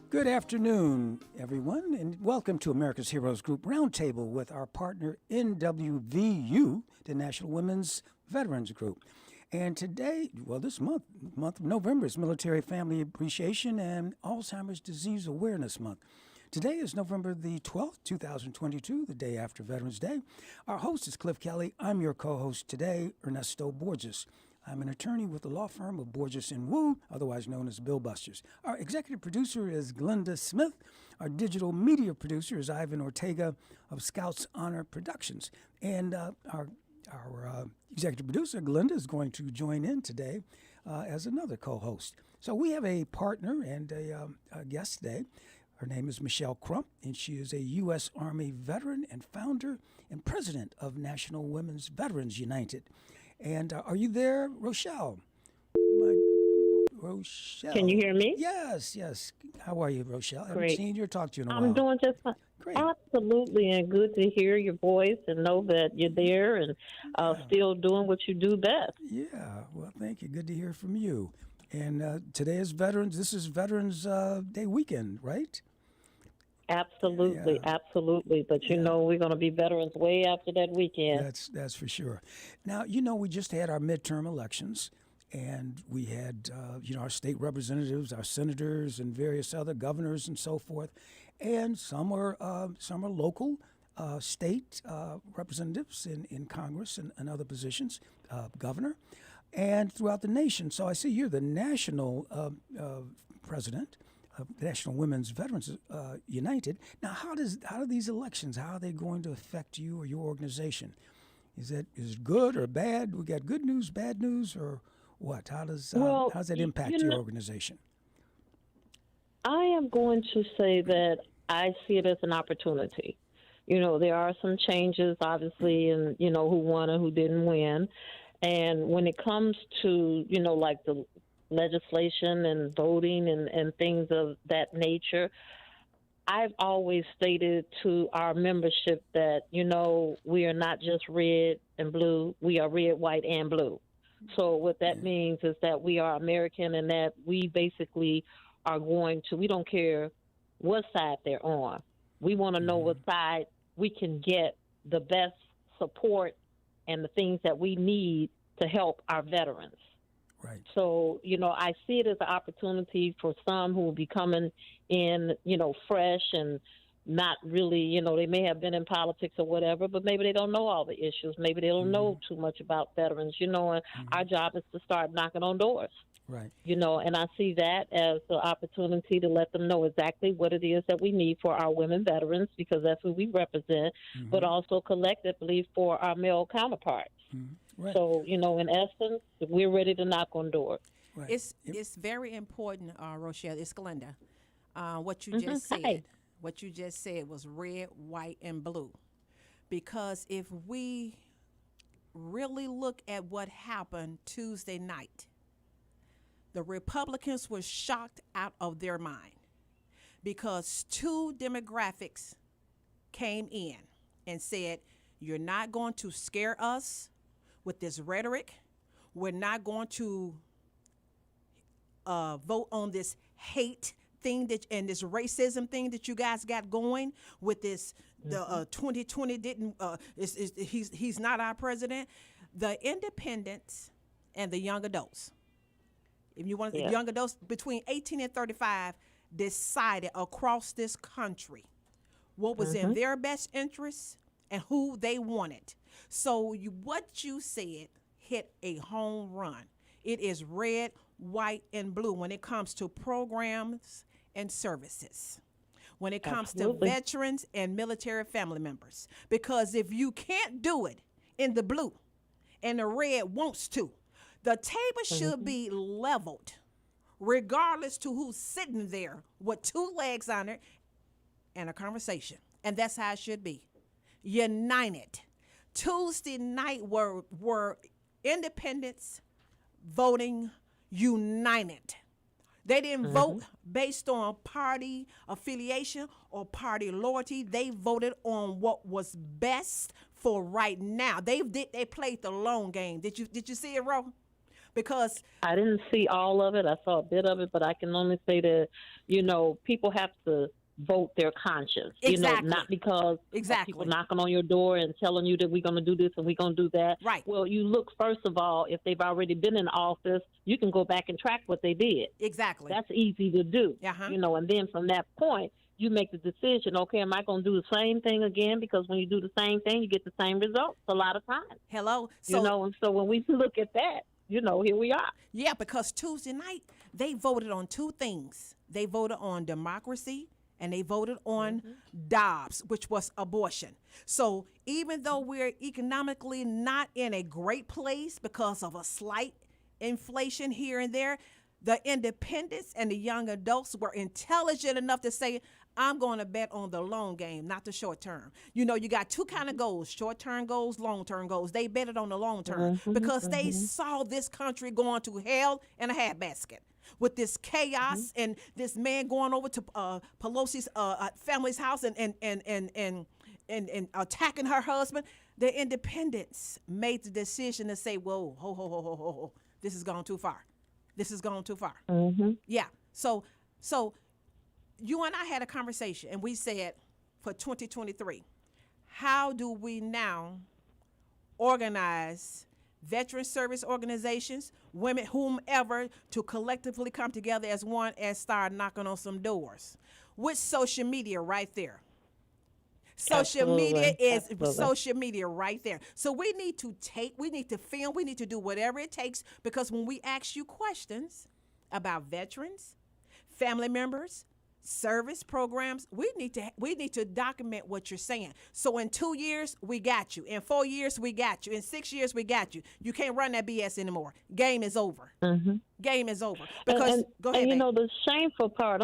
Good afternoon, everyone, and welcome to America's Heroes Group Roundtable with our partner NWVU, the National Women's Veterans Group. And today, well, this month of November, is Military Family Appreciation and Alzheimer's Disease Awareness Month. Today is November the 12th, 2022, the day after Veterans Day. Our host is Cliff Kelley. I'm your co-host today, Ernesto Borges. I'm an attorney with the law firm of Borges & Wu, otherwise known as Bill Busters. Our executive producer is Glenda Smith. Our digital media producer is Ivan Ortega of Scouts Honor Productions. And our executive producer, Glenda, is going to join in today as another co-host. So we have a partner and a guest today. Her name is Michelle Crump, and she is a U.S. Army veteran and founder and president of National Women's Veterans United. And are you there, Rochelle? Rochelle. Can you hear me? Yes. How are you, Rochelle? I Great. haven't seen you or talked to you in a while. I'm doing just fine. Great. Absolutely, and good to hear your voice and know that you're there and still doing what you do best. Yeah, well, thank you. Good to hear from you. And today is This is Veterans Day weekend, right? Absolutely, absolutely. But you know we're going to be veterans way after that weekend. That's for sure. Now, we just had our midterm elections, and we had our state representatives, our senators, and various other governors and so forth, and some are local state representatives in Congress and other positions, governor, and throughout the nation. So I see you're the national president of National Women's Veterans United. Now, how do these elections, how are they going to affect you or your organization? Is it good or bad? We got good news, bad news, or what? How does that impact your organization? I am going to say that I see it as an opportunity. There are some changes, obviously, in, who won and who didn't win. And when it comes to, like the legislation and voting and things of that nature, I've always stated to our membership that, we are not just red and blue, we are red, white, and blue. So what that means is that we are American and that we basically are we don't care what side they're on. We want to know what side we can get the best support and the things that we need to help our veterans. Right. So, I see it as an opportunity for some who will be coming in, fresh and not really, they may have been in politics or whatever, but maybe they don't know all the issues. Maybe they don't know too much about veterans, and our job is to start knocking on doors. Right. And I see that as an opportunity to let them know exactly what it is that we need for our women veterans, because that's who we represent, but also collectively for our male counterparts. Right. So, in essence, we're ready to knock on doors. Right. It's very important, Rochelle. It's Glenda. What you just said. Hi. What you just said was red, white, and blue. Because if we really look at what happened Tuesday night, the Republicans were shocked out of their mind because two demographics came in and said, you're not going to scare us with this rhetoric. We're not going to vote on this hate thing and this racism thing that you guys got going with this. The 2020 didn't. He's not our president. The independents and the young adults. If you want young adults between 18 and 35 decided across this country what was in their best interest and who they wanted. So what you said hit a home run. It is red, white, and blue when it comes to programs and services, when it comes to veterans and military family members. Because if you can't do it in the blue and the red wants to, the table should be leveled regardless to who's sitting there with two legs on it and a conversation. And that's how it should be. United. Tuesday night were independents voting united. They didn't vote based on party affiliation or party loyalty. They voted on what was best for right now. They played the long game. Did you see it, Ro? Because I didn't see all of it. I saw a bit of it, but I can only say that, people have to vote their conscience. Exactly. Not because of people knocking on your door and telling you that we're going to do this and we're going to do that. Right. Well, you look, first of all, if they've already been in office, you can go back and track what they did. Exactly. That's easy to do. Uh-huh. And then from that point, you make the decision, okay, am I going to do the same thing again? Because when you do the same thing, you get the same results a lot of times. Hello. And so when we look at that, here we are. Yeah, because Tuesday night, they voted on two things. They voted on democracy and they voted on Dobbs, which was abortion. So even though we're economically not in a great place because of a slight inflation here and there, the independents and the young adults were intelligent enough to say, I'm going to bet on the long game, not the short term. You got two kind of goals, short-term goals, long-term goals. They betted on the long term because they saw this country going to hell in a handbasket with this chaos and this man going over to Pelosi's family's house and attacking her husband. The independents made the decision to say, whoa, ho, this has gone too far. This has gone too far. Yeah. So you and I had a conversation, and we said for 2023, how do we now organize veteran service organizations, women, whomever, to collectively come together as one and start knocking on some doors? With social media right there. Social media is social media right there. So we need to film, we need to do whatever it takes, because when we ask you questions about veterans, family members, service programs, we need to document what you're saying. So in 2 years, we got you. In 4 years, we got you. In 6 years, we got you. You can't run that BS anymore. Game is over. Game is over. Because go ahead. And the shameful part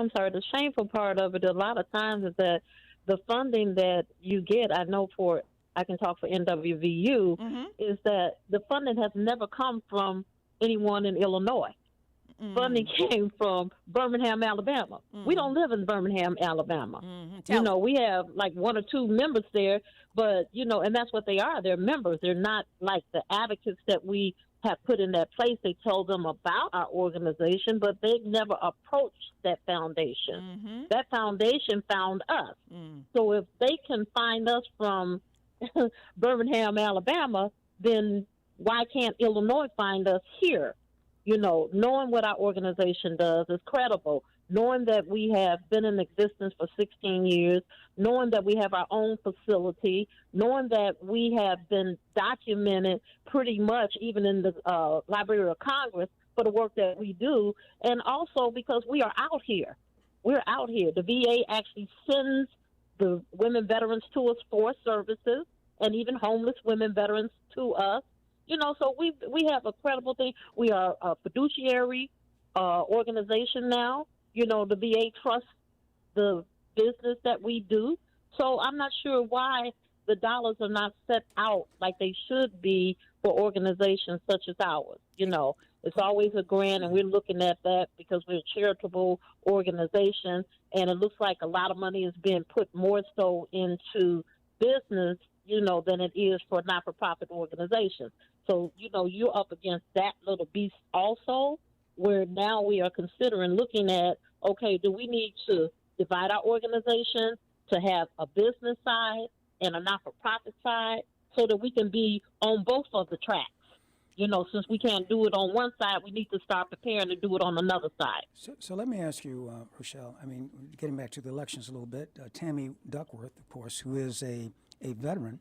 of it a lot of times is that the funding that you get, I can talk for NWVU, is that the funding has never come from anyone in Illinois. Funding came from Birmingham, Alabama. We don't live in Birmingham, Alabama. We have like one or two members there, but, and that's what they are. They're members. They're not like the advocates that we have put in that place. They told them about our organization, but they've never approached that foundation. That foundation found us. So if they can find us from Birmingham, Alabama, then why can't Illinois find us here? Knowing what our organization does is credible. Knowing that we have been in existence for 16 years, knowing that we have our own facility, knowing that we have been documented pretty much even in the Library of Congress for the work that we do, and also because we are out here. We're out here. The VA actually sends the women veterans to us for services, and even homeless women veterans to us. So we have a credible thing. We are a fiduciary organization now. The VA trusts the business that we do. So I'm not sure why the dollars are not set out like they should be for organizations such as ours. It's always a grant, and we're looking at that because we're a charitable organization, and it looks like a lot of money is being put more so into business, than it is for not-for-profit organizations. So, you're up against that little beast also, where now we are considering looking at, okay, do we need to divide our organization to have a business side and a not-for-profit side so that we can be on both of the tracks? Since we can't do it on one side, we need to start preparing to do it on another side. So let me ask you, Rochelle, getting back to the elections a little bit, Tammy Duckworth, of course, who is a veteran,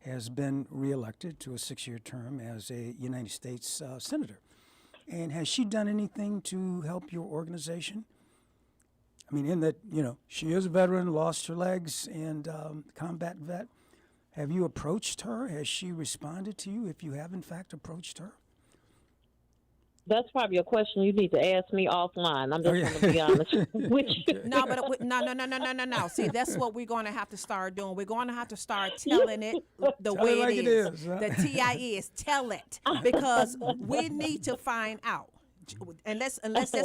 has been reelected to a 6-year term as a United States senator. And has she done anything to help your organization? In that, she is a veteran, lost her legs, and combat vet. Have you approached her? Has she responded to you, if you have, in fact, approached her? That's probably a question you need to ask me offline. I'm just going to be honest with you. No. See, that's what we're going to have to start doing. We're going to have to start telling it the way it is. Huh? The TIE is tell it, because we need to find out. And let's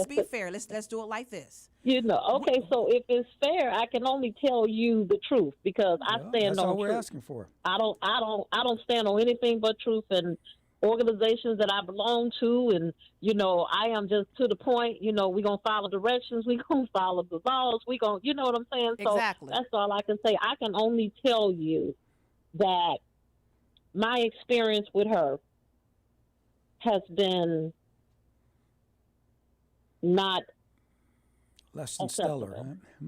be fair. Let's do it like this. Okay. So if it's fair, I can only tell you the truth because I stand that's on all truth. We're asking for. I don't stand on anything but truth, and organizations that I belong to, and, you know, I am just to the point, you know, we're going to follow directions, we're going to follow the laws, we're going to, you know what I'm saying? Exactly. So that's all I can say. I can only tell you that my experience with her has been not less than stellar. Huh?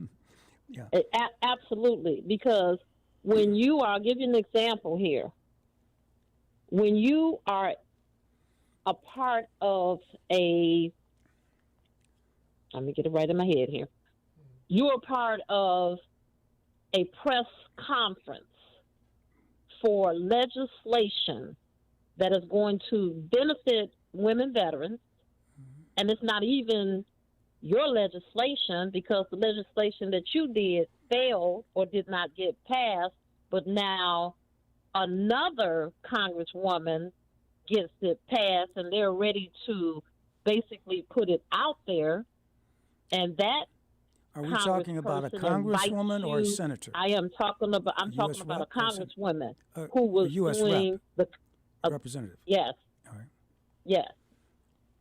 Yeah. Absolutely, because when you are, I'll give you an example here. When you are a part of let me get it right in my head here. You're a part of a press conference for legislation that is going to benefit women veterans, and it's not even your legislation, because the legislation that you did failed or did not get passed, but now another congresswoman gets it passed, and they're ready to basically put it out there, and that. Are we talking about a congresswoman or a senator? I'm talking about a congresswoman who was doing the representative. Yes. All right. Yes.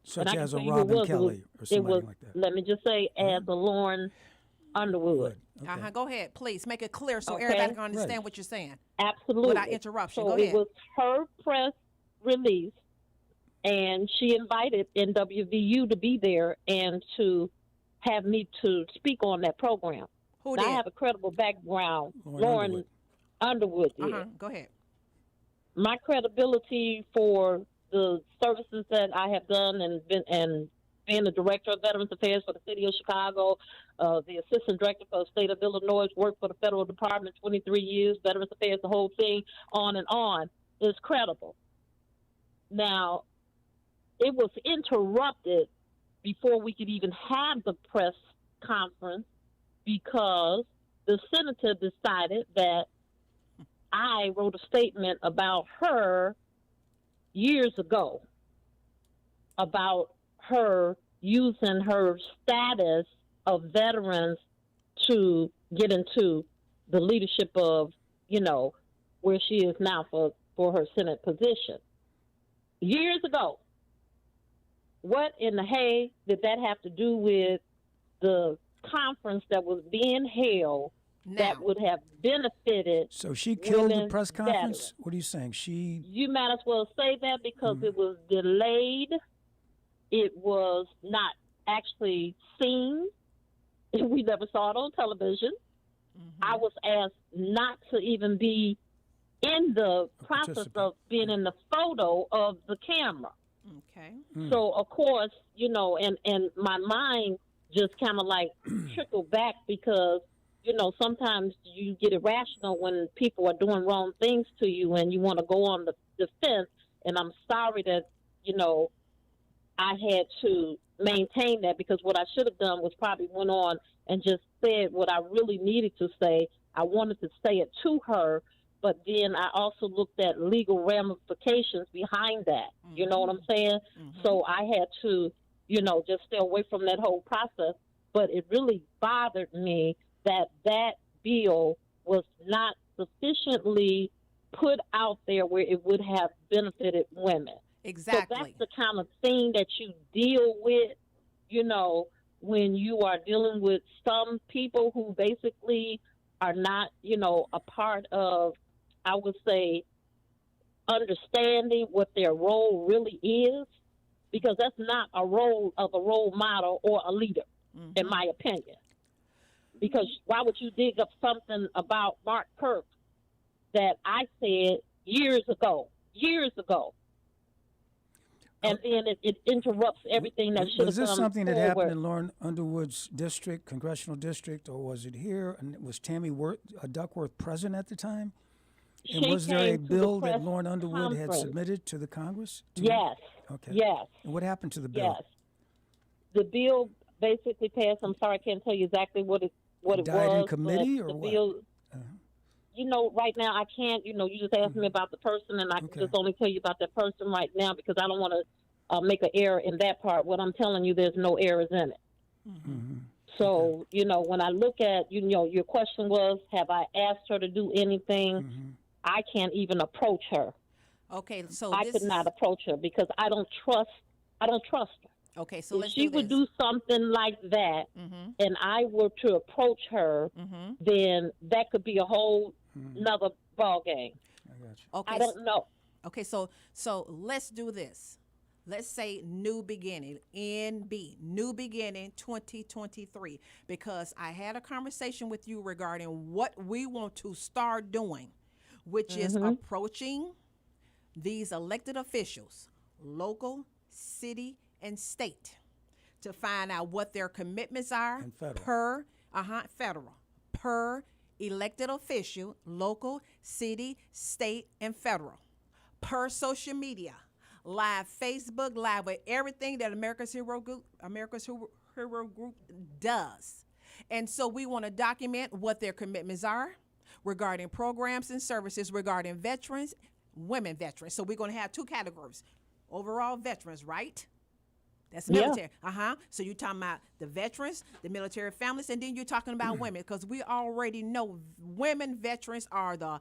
Such as a Robin Kelley or somebody like that. Let me just say, as a Lauren Underwood. Okay. Go ahead, please. Make it clear so everybody can understand what you're saying. Absolutely. Without interruption. So Go ahead. it was her press release, and she invited NWVU to be there and to have me to speak on that program. Who now, did? I have a credible background. Lauren Underwood did. Go ahead. My credibility for the services that I have done and being the director of Veterans Affairs for the city of Chicago, the assistant director for the state of Illinois, worked for the federal department 23 years, Veterans Affairs, the whole thing, on and on, is credible. Now, it was interrupted before we could even have the press conference because the senator decided that I wrote a statement about her years ago about her using her status of veterans to get into the leadership of, you know, where she is now for her Senate position. Years ago. What in the hay did that have to do with the conference that was being held that would have benefited? So she killed the press conference? Veterans. What are you saying? You might as well say that because it was delayed. It was not actually seen. We never saw it on television. I was asked not to even be in the process of being in the photo of the camera. Okay. So, of course, you know, and my mind just kind of like trickled back because, you know, sometimes you get irrational when people are doing wrong things to you and you want to go on the defense. And I'm sorry that, you know, I had to maintain that because what I should have done was probably went on and just said what I really needed to say. I wanted to say it to her, but then I also looked at legal ramifications behind that. You know what I'm saying? So I had to, you know, just stay away from that whole process. But it really bothered me that that bill was not sufficiently put out there where it would have benefited women. Exactly. So that's the kind of thing that you deal with, you know, when you are dealing with some people who basically are not, you know, a part of, I would say, understanding what their role really is, because that's not a role of a role model or a leader, in my opinion. Because why would you dig up something about Mark Kirk that I said years ago, and then it interrupts everything that should have come forward? Was this something that happened in Lauren Underwood's district, congressional district, or was it here? And was Tammy Duckworth present at the time? And was there a bill that Lauren Underwood had submitted to the Congress? Yes. Okay. Yes. And what happened to the bill? Yes. The bill basically passed. I'm sorry, I can't tell you exactly what it was. Died in committee or what? Bill, you know, right now I can't, you know, you just asked me about the person, and I can just only tell you about that person right now because I don't want to make an error in that part. What I'm telling you, there's no errors in it. So, you know, when I look at, you know, your question was, have I asked her to do anything? I can't even approach her. Okay, so I could not approach her because I don't trust her. Okay, so if she would do something like that, and I were to approach her, then that could be a whole another ball game. I got you. Okay, I don't know. Okay, so let's do this. Let's say new beginning, NB, new beginning 2023, because I had a conversation with you regarding what we want to start doing, which is approaching these elected officials, local, city, and state, to find out what their commitments are per elected official, local, city, state, and federal, per social media, live Facebook, live with everything that America's Hero Group does. And so we want to document what their commitments are regarding programs and services regarding veterans, women veterans. So we're going to have two categories. Overall veterans, right? That's military. So you're talking about the veterans, the military families, and then you're talking about women, because we already know women veterans are the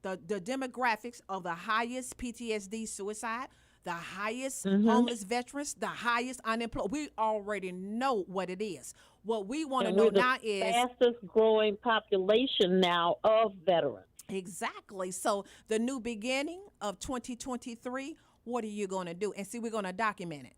demographics of the highest PTSD suicide, the highest homeless veterans, the highest unemployed. We already know what it is. What we want to know now is fastest growing population now of veterans. Exactly. So the new beginning of 2023, what are you going to do? And see, we're going to document it.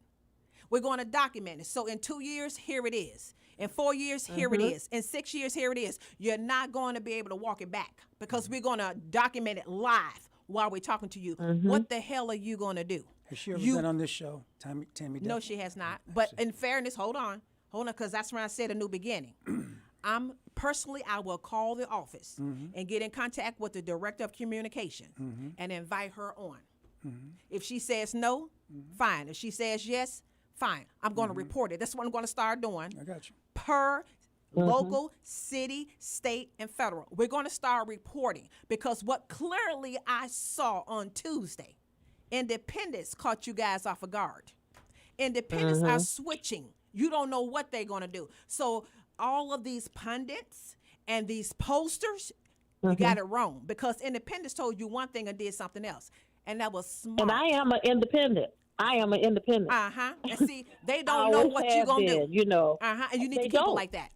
We're going to document it. So in 2 years, here it is. In 4 years, here it is. In 6 years, here it is. You're not going to be able to walk it back, because we're going to document it live while we're talking to you. What the hell are you going to do? Has she ever been on this show, Tammy? No, she has not. But in fairness, hold on, because that's when I said a new beginning. I will call the office and get in contact with the director of communication and invite her on. If she says no, fine. If she says yes, fine. I'm going to report it. That's what I'm going to start doing. I got you. Per local, city, state, and federal. We're going to start reporting, because what clearly I saw on Tuesday, independents caught you guys off guard. Independents are switching. You don't know what they're going to do. So all of these pundits and these posters, you got it wrong, because independents told you one thing and did something else. And that was smart. And I am an independent. And see, they don't know what you're going to do. You know. And you need to keep it like that.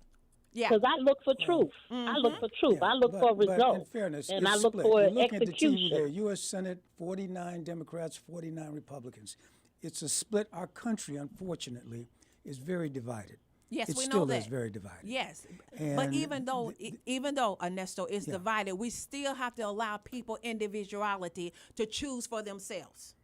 Yeah. Because I look for truth. I look for truth. I look for results. But in fairness, and I it's look split. for You're looking execution. at the TV there, U.S. Senate, 49 Democrats, 49 Republicans. It's a split. Our country, unfortunately, is very divided. Yes, it we still know that. is very divided. Yes, And but even though Ernesto is divided, we still have to allow people individuality to choose for themselves.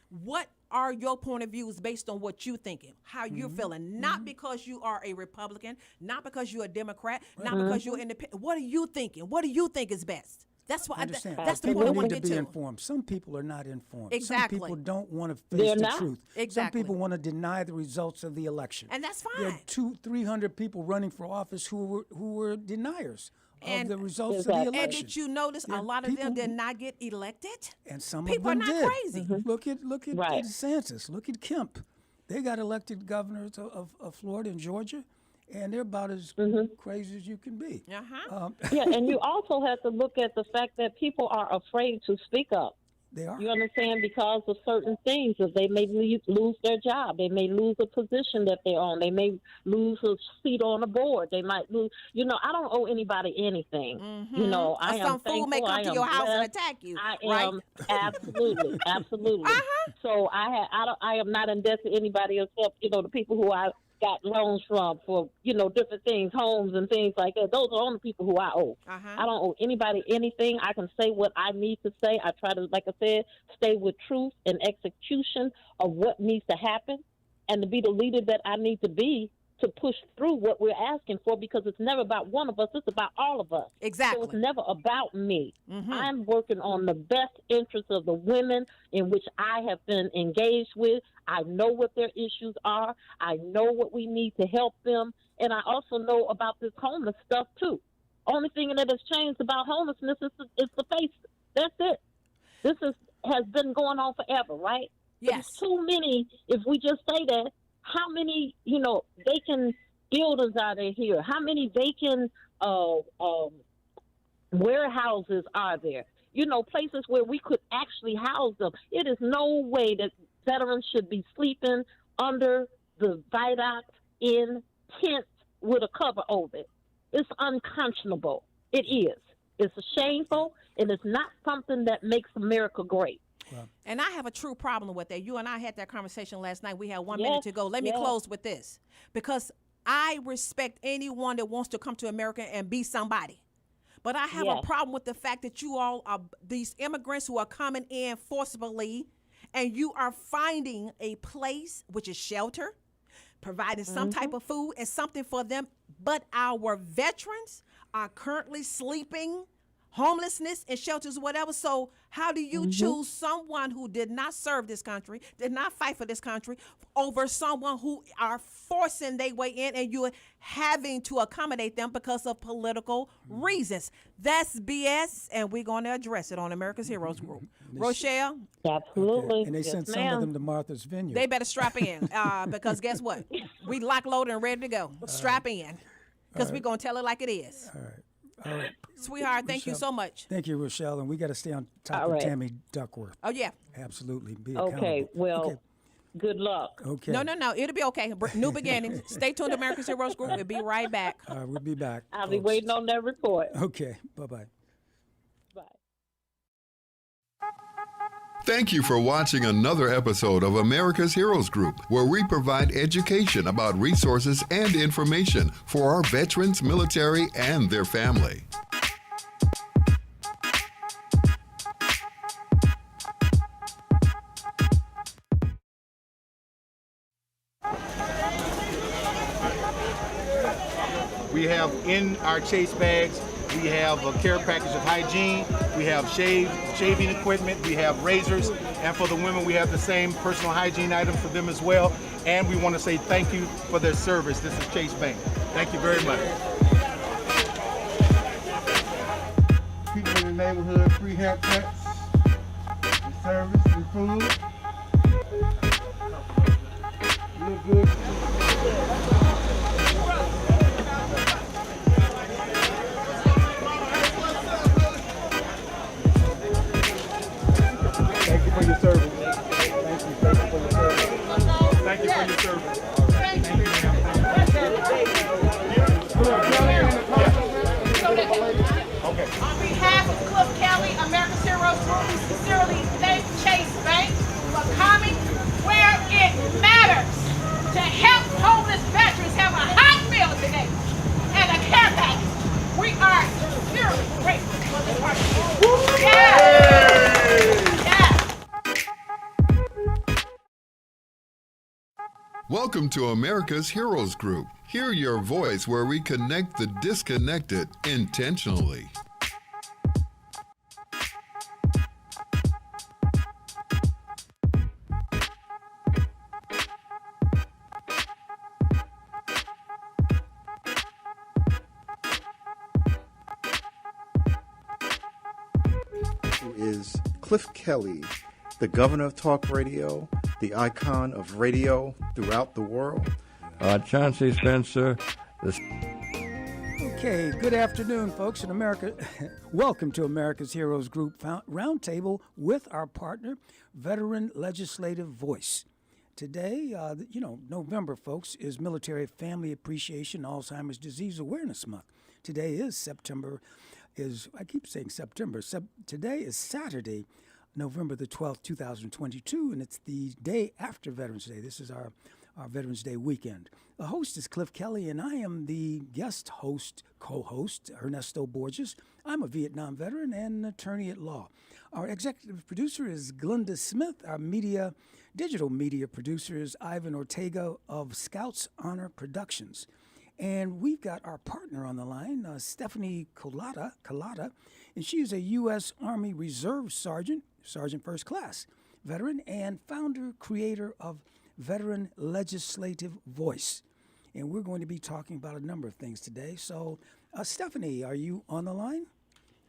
What are your point of views based on what you're thinking, how you're feeling? Not because you are a Republican, not because you're a Democrat, not because you're independent. What are you thinking? What do you think is best? That's what understand. That's the People point I want need to to get be to. informed. Some people are not informed. Exactly. Some people don't want to face the truth. Exactly. Some people want to deny the results of the election. And that's fine. There are 200-300 people running for office who were deniers of the results of the election. And did you notice a lot of them did not get elected? And some people of them are not did. crazy. Look at DeSantis. Look at Kemp. They got elected governors of Florida and Georgia, and they're about as crazy as you can be. And you also have to look at the fact that people are afraid to speak up. They are. You understand? Because of certain things. If they may lose their job. They may lose a position that they're on. They may lose a seat on a board. They might lose. You know, I don't owe anybody anything. You know, I am some fool may come to your house and attack you. I am absolutely. So I am not in debt to anybody except, you know, the people who I got loans from for, you know, different things, homes and things like that. Those are only people who I owe. I don't owe anybody anything. I can say what I need to say. I try to, like I said, stay with truth and execution of what needs to happen, and to be the leader that I need to be to push through what we're asking for, because it's never about one of us. It's about all of us. Exactly. So it's never about me. I'm working on the best interests of the women in which I have been engaged with. I know what their issues are. I know what we need to help them. And I also know about this homeless stuff, too. Only thing that has changed about homelessness is the face. That's it. This has been going on forever, right? Yes. There's too many, if we just say that, how many, you know, vacant buildings are there here? How many vacant warehouses are there? places where we could actually house them. It is no way that veterans should be sleeping under the viaduct in tents with a cover over it. It's unconscionable. It is. It's shameful, and it's not something that makes America great. And I have a true problem with that. You and I had that conversation last night. We have 1 minute to go. Let me close with this, because I respect anyone that wants to come to America and be somebody. But I have a problem with the fact that you all are these immigrants who are coming in forcibly, and you are finding a place, which is shelter, providing some type of food and something for them. But our veterans are currently sleeping, homelessness in shelters, whatever. So how do you choose someone who did not serve this country, did not fight for this country, over someone who are forcing their way in, and you're having to accommodate them because of political reasons? That's BS, and we're going to address it on America's Heroes Group. Rochelle? Absolutely. Okay. And they sent some of them to Martha's Vineyard. They better strap in, because guess what? We lock, loaded, and ready to go. Strap in, because we're going to tell it like it is. All right. Sweetheart, thank you so much. Thank you, Rochelle. And we got to stay on top of Tammy Duckworth. Oh, yeah. Absolutely. Be accountable. Okay, well, good luck. Okay. No. It'll be okay. New beginnings. Stay tuned to America's Heroes Group. We'll be right back. We'll be back. I'll be waiting on that report. Okay. Bye-bye. Bye. Thank you for watching another episode of America's Heroes Group, where we provide education about resources and information for our veterans, military, and their family. We have in our chase bags, we have a care package of hygiene, we have shaving equipment, we have razors, and for the women we have the same personal hygiene items for them as well. And we want to say thank you for their service. This is Chase Bank. Thank you very much. People in the neighborhood, free haircuts, and service and food. Look good. Thank you for your service. Thank you for your service. Thank you for your service. Thank you. Okay. On behalf of Cliff Kelley, America's Heroes Group, we sincerely thank Chase Bank for coming where it matters to help homeless veterans have a hot meal today and a care package. We are sincerely grateful for this partnership. Welcome to America's Heroes Group. Hear your voice where we connect the disconnected intentionally. Who is Cliff Kelley, the governor of talk radio, the icon of radio throughout the world. Chauncey Spencer. Okay, good afternoon, folks in America. Welcome to America's Heroes Group Roundtable with our partner, Veteran Legislative Voice. Today, November, folks, is Military Family Appreciation Alzheimer's Disease Awareness Month. Today is Today is Saturday, November the 12th, 2022, and it's the day after Veterans Day. This is our Veterans Day weekend. The host is Cliff Kelley, and I am the guest host, co-host, Ernesto Borges. I'm a Vietnam veteran and an attorney at law. Our executive producer is Glenda Smith. Our digital media producer is Ivan Ortega of Scouts Honor Productions. And we've got our partner on the line, Stephanie Collada, and she is a U.S. Army Reserve Sergeant First Class, veteran, and creator of Veteran Legislative Voice. And we're going to be talking about a number of things today. So, Stephanie, are you on the line?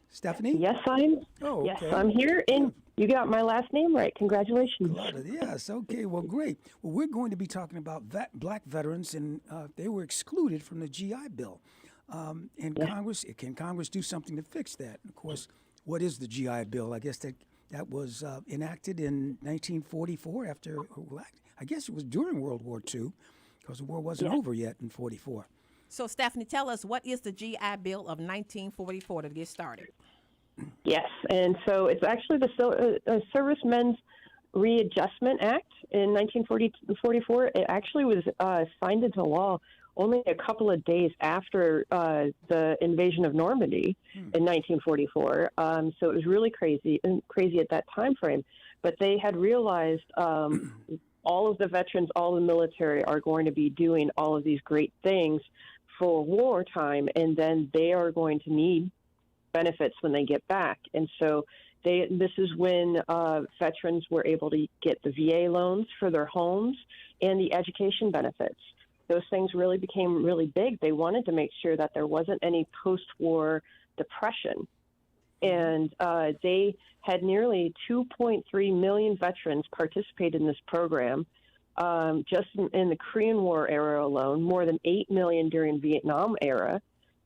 Stephanie? Yes, I'm. Oh, okay. Yes, I'm here, and you got my last name right. Congratulations. Yes, okay, well, great. Well, we're going to be talking about black veterans, and they were excluded from the GI Bill. And Congress, can Congress do something to fix that? Of course, What is the GI Bill? I guess that was enacted in 1944 after, I guess it was during World War II, because the war wasn't over yet in 44. So, Stephanie, tell us, what is the GI Bill of 1944 to get started? Yes, and so it's actually the Servicemen's Readjustment Act in 1944. It actually was signed into law only a couple of days after the invasion of Normandy in 1944. So it was really crazy at that time frame. But they had realized all of the veterans, all the military are going to be doing all of these great things for wartime, and then they are going to need benefits when they get back. And so this is when veterans were able to get the VA loans for their homes and the education benefits. Those things really became really big. They wanted to make sure that there wasn't any post-war depression. And they had nearly 2.3 million veterans participate in this program. Just in the Korean War era alone, more than 8 million during Vietnam era.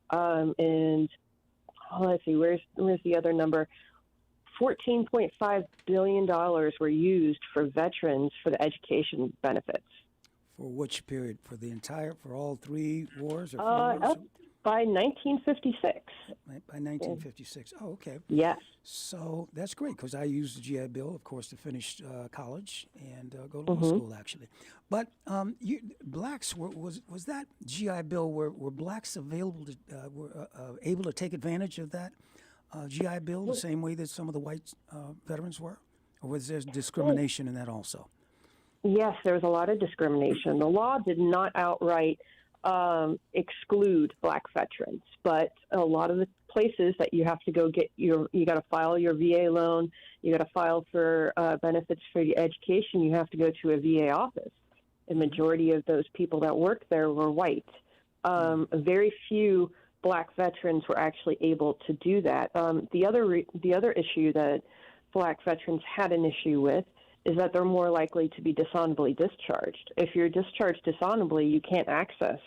And let's see, where's the other number? $14.5 billion were used for veterans for the education benefits. For which period? For all three wars? Or Up by 1956. By 1956. Oh, okay. Yes. So that's great, because I used the GI Bill, of course, to finish college and go to law school, actually. But blacks, was that GI Bill, were blacks able to take advantage of that GI Bill the same way that some of the white veterans were? Or was there discrimination in that also? Yes, there was a lot of discrimination. The law did not outright exclude black veterans, but a lot of the places that you have to go get you got to file your VA loan, you got to file for benefits for your education, you have to go to a VA office. The majority of those people that worked there were white. Very few black veterans were actually able to do that. The other issue that black veterans had an issue with is that they're more likely to be dishonorably discharged. If you're discharged dishonorably, you can't access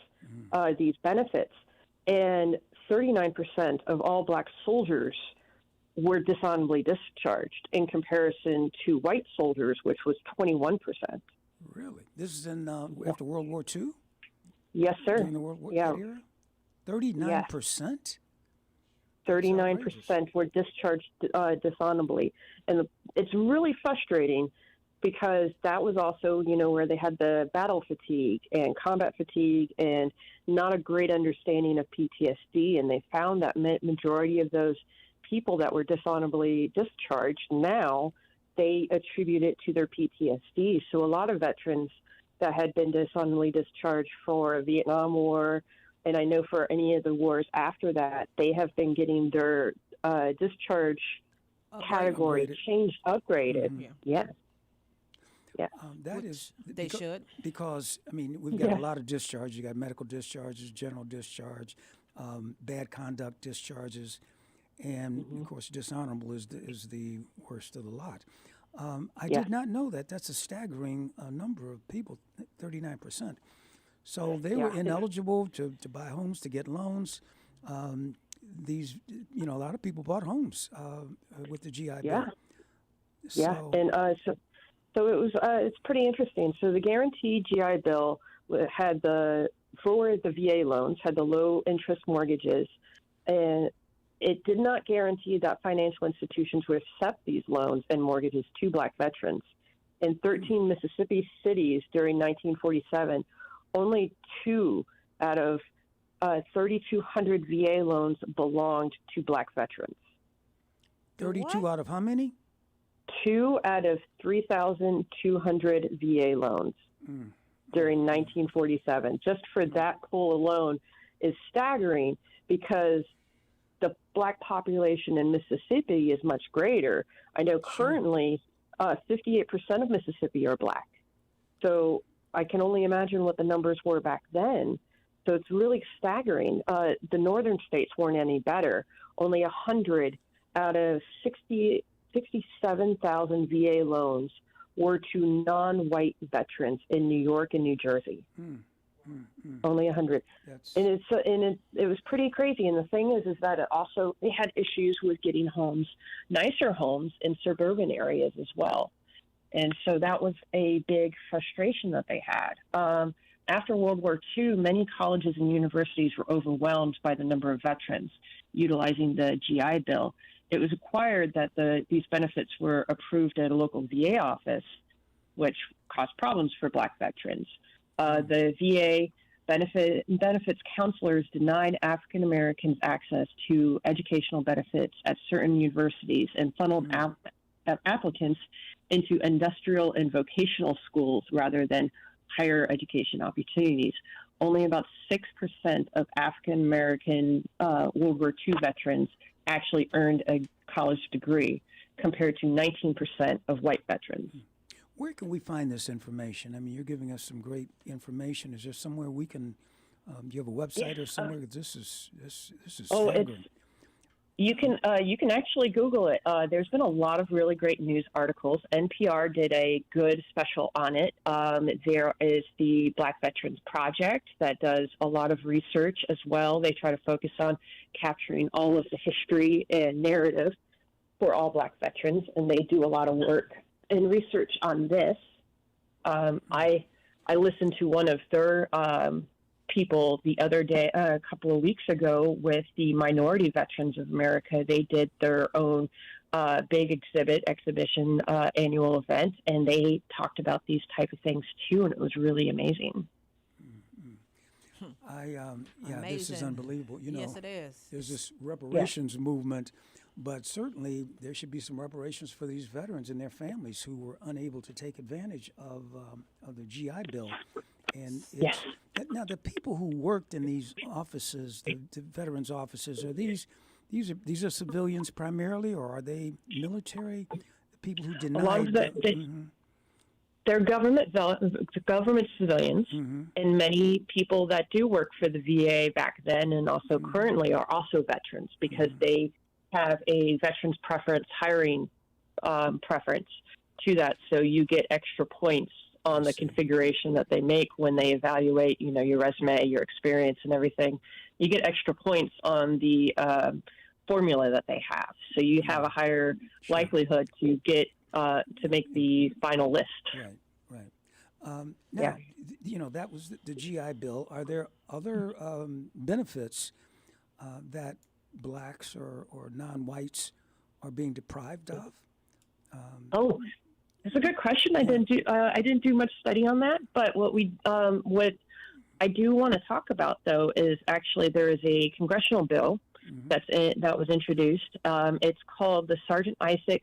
these benefits. And 39% of all black soldiers were dishonorably discharged in comparison to white soldiers, which was 21%. Really? This is in after World War II? Yes, sir. During the World War era? 39%? 39% were discharged dishonorably. And it's really frustrating because that was also, where they had the battle fatigue and combat fatigue and not a great understanding of PTSD. And they found that majority of those people that were dishonorably discharged, now they attribute it to their PTSD. So a lot of veterans that had been dishonorably discharged for Vietnam War, and I know for any of the wars after that, they have been getting their discharge category changed, upgraded. Yes. Yeah. That is... They should. Because, we've got a lot of discharges. You got medical discharges, general discharge, bad conduct discharges, and, of course, dishonorable is the worst of the lot. I did not know that. That's a staggering number of people, 39%. So they were ineligible to buy homes, to get loans. These, a lot of people bought homes with the GI Bill. And so it was. It's pretty interesting. So the guaranteed GI Bill had for the VA loans had the low interest mortgages, and it did not guarantee that financial institutions would accept these loans and mortgages to black veterans. In 13 Mississippi cities during 1947, only 2 out of 3,200 VA loans belonged to black veterans. 32 out of how many? 2 out of 3,200 VA loans during 1947. Just for that pool alone is staggering, because the black population in Mississippi is much greater. I know currently 58% of Mississippi are black. So I can only imagine what the numbers were back then. So it's really staggering. The northern states weren't any better. Only 100 out of 67,000 VA loans were to non-white veterans in New York and New Jersey. Only 100. And it was pretty crazy. And the thing is that they had issues with getting homes, nicer homes in suburban areas as well. And so that was a big frustration that they had. After World War II, many colleges and universities were overwhelmed by the number of veterans utilizing the GI Bill. It was required that these benefits were approved at a local VA office, which caused problems for Black veterans. The VA benefits counselors denied African Americans access to educational benefits at certain universities and funneled applicants into industrial and vocational schools rather than higher education opportunities. Only about 6% of African American World War II veterans actually earned a college degree, compared to 19% of white veterans. Where can we find this information? I mean, you're giving us some great information. Is there somewhere we can? Do you have a website or somewhere? This is staggering. You can actually Google it. There's been a lot of really great news articles. NPR did a good special on it. There is the Black Veterans Project that does a lot of research as well. They try to focus on capturing all of the history and narrative for all Black veterans, and they do a lot of work and research on this. I listened to one of their people the other day, a couple of weeks ago, with the Minority Veterans of America. They did their own big exhibition annual event, and they talked about these type of things too, and it was really amazing. This is unbelievable. Yes, it is. There's this reparations movement, but certainly there should be some reparations for these veterans and their families who were unable to take advantage of the GI Bill. And now the people who worked in these offices, the veterans' offices, are these are civilians primarily, or are they military? The people who denied. They're government civilians, and many people that do work for the VA back then and also currently are also veterans, because they have a veterans preference hiring preference to that. So you get extra points on the configuration that they make when they evaluate, your resume, your experience, and everything. You get extra points on the formula that they have. So you have a higher likelihood to get to make the final list. Right. Now, that was the GI Bill. Are there other benefits that blacks or non-whites are being deprived of? It's a good question. I didn't do much study on that, but what I do want to talk about though is actually there is a congressional bill that was introduced. It's called the Sergeant Isaac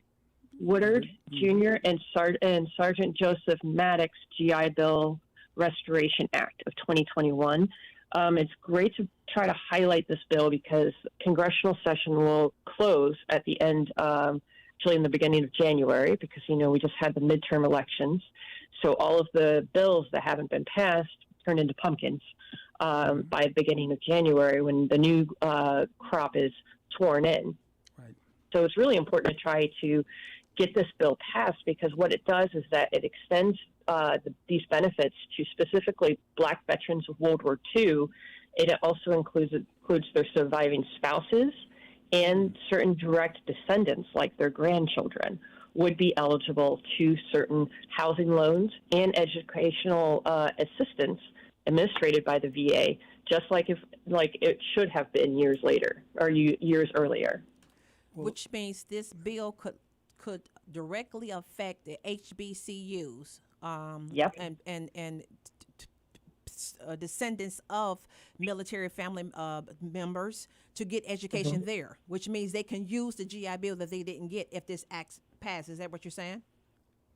Woodard Jr. and Sergeant Joseph Maddox GI Bill Restoration Act of 2021. It's great to try to highlight this bill because congressional session will close at the end, actually in the beginning of January, because, we just had the midterm elections. So all of the bills that haven't been passed turn into pumpkins by the beginning of January when the new crop is sworn in. Right. So it's really important to try to get this bill passed, because what it does is that it extends these benefits to specifically Black veterans of World War II. It also includes their surviving spouses, and certain direct descendants, like their grandchildren, would be eligible to certain housing loans and educational assistance administered by the VA, just like it should have been years earlier. Which means this bill could directly affect the HBCUs. And descendants of military family members to get education there, which means they can use the GI Bill that they didn't get if this act passes. Is that what you're saying?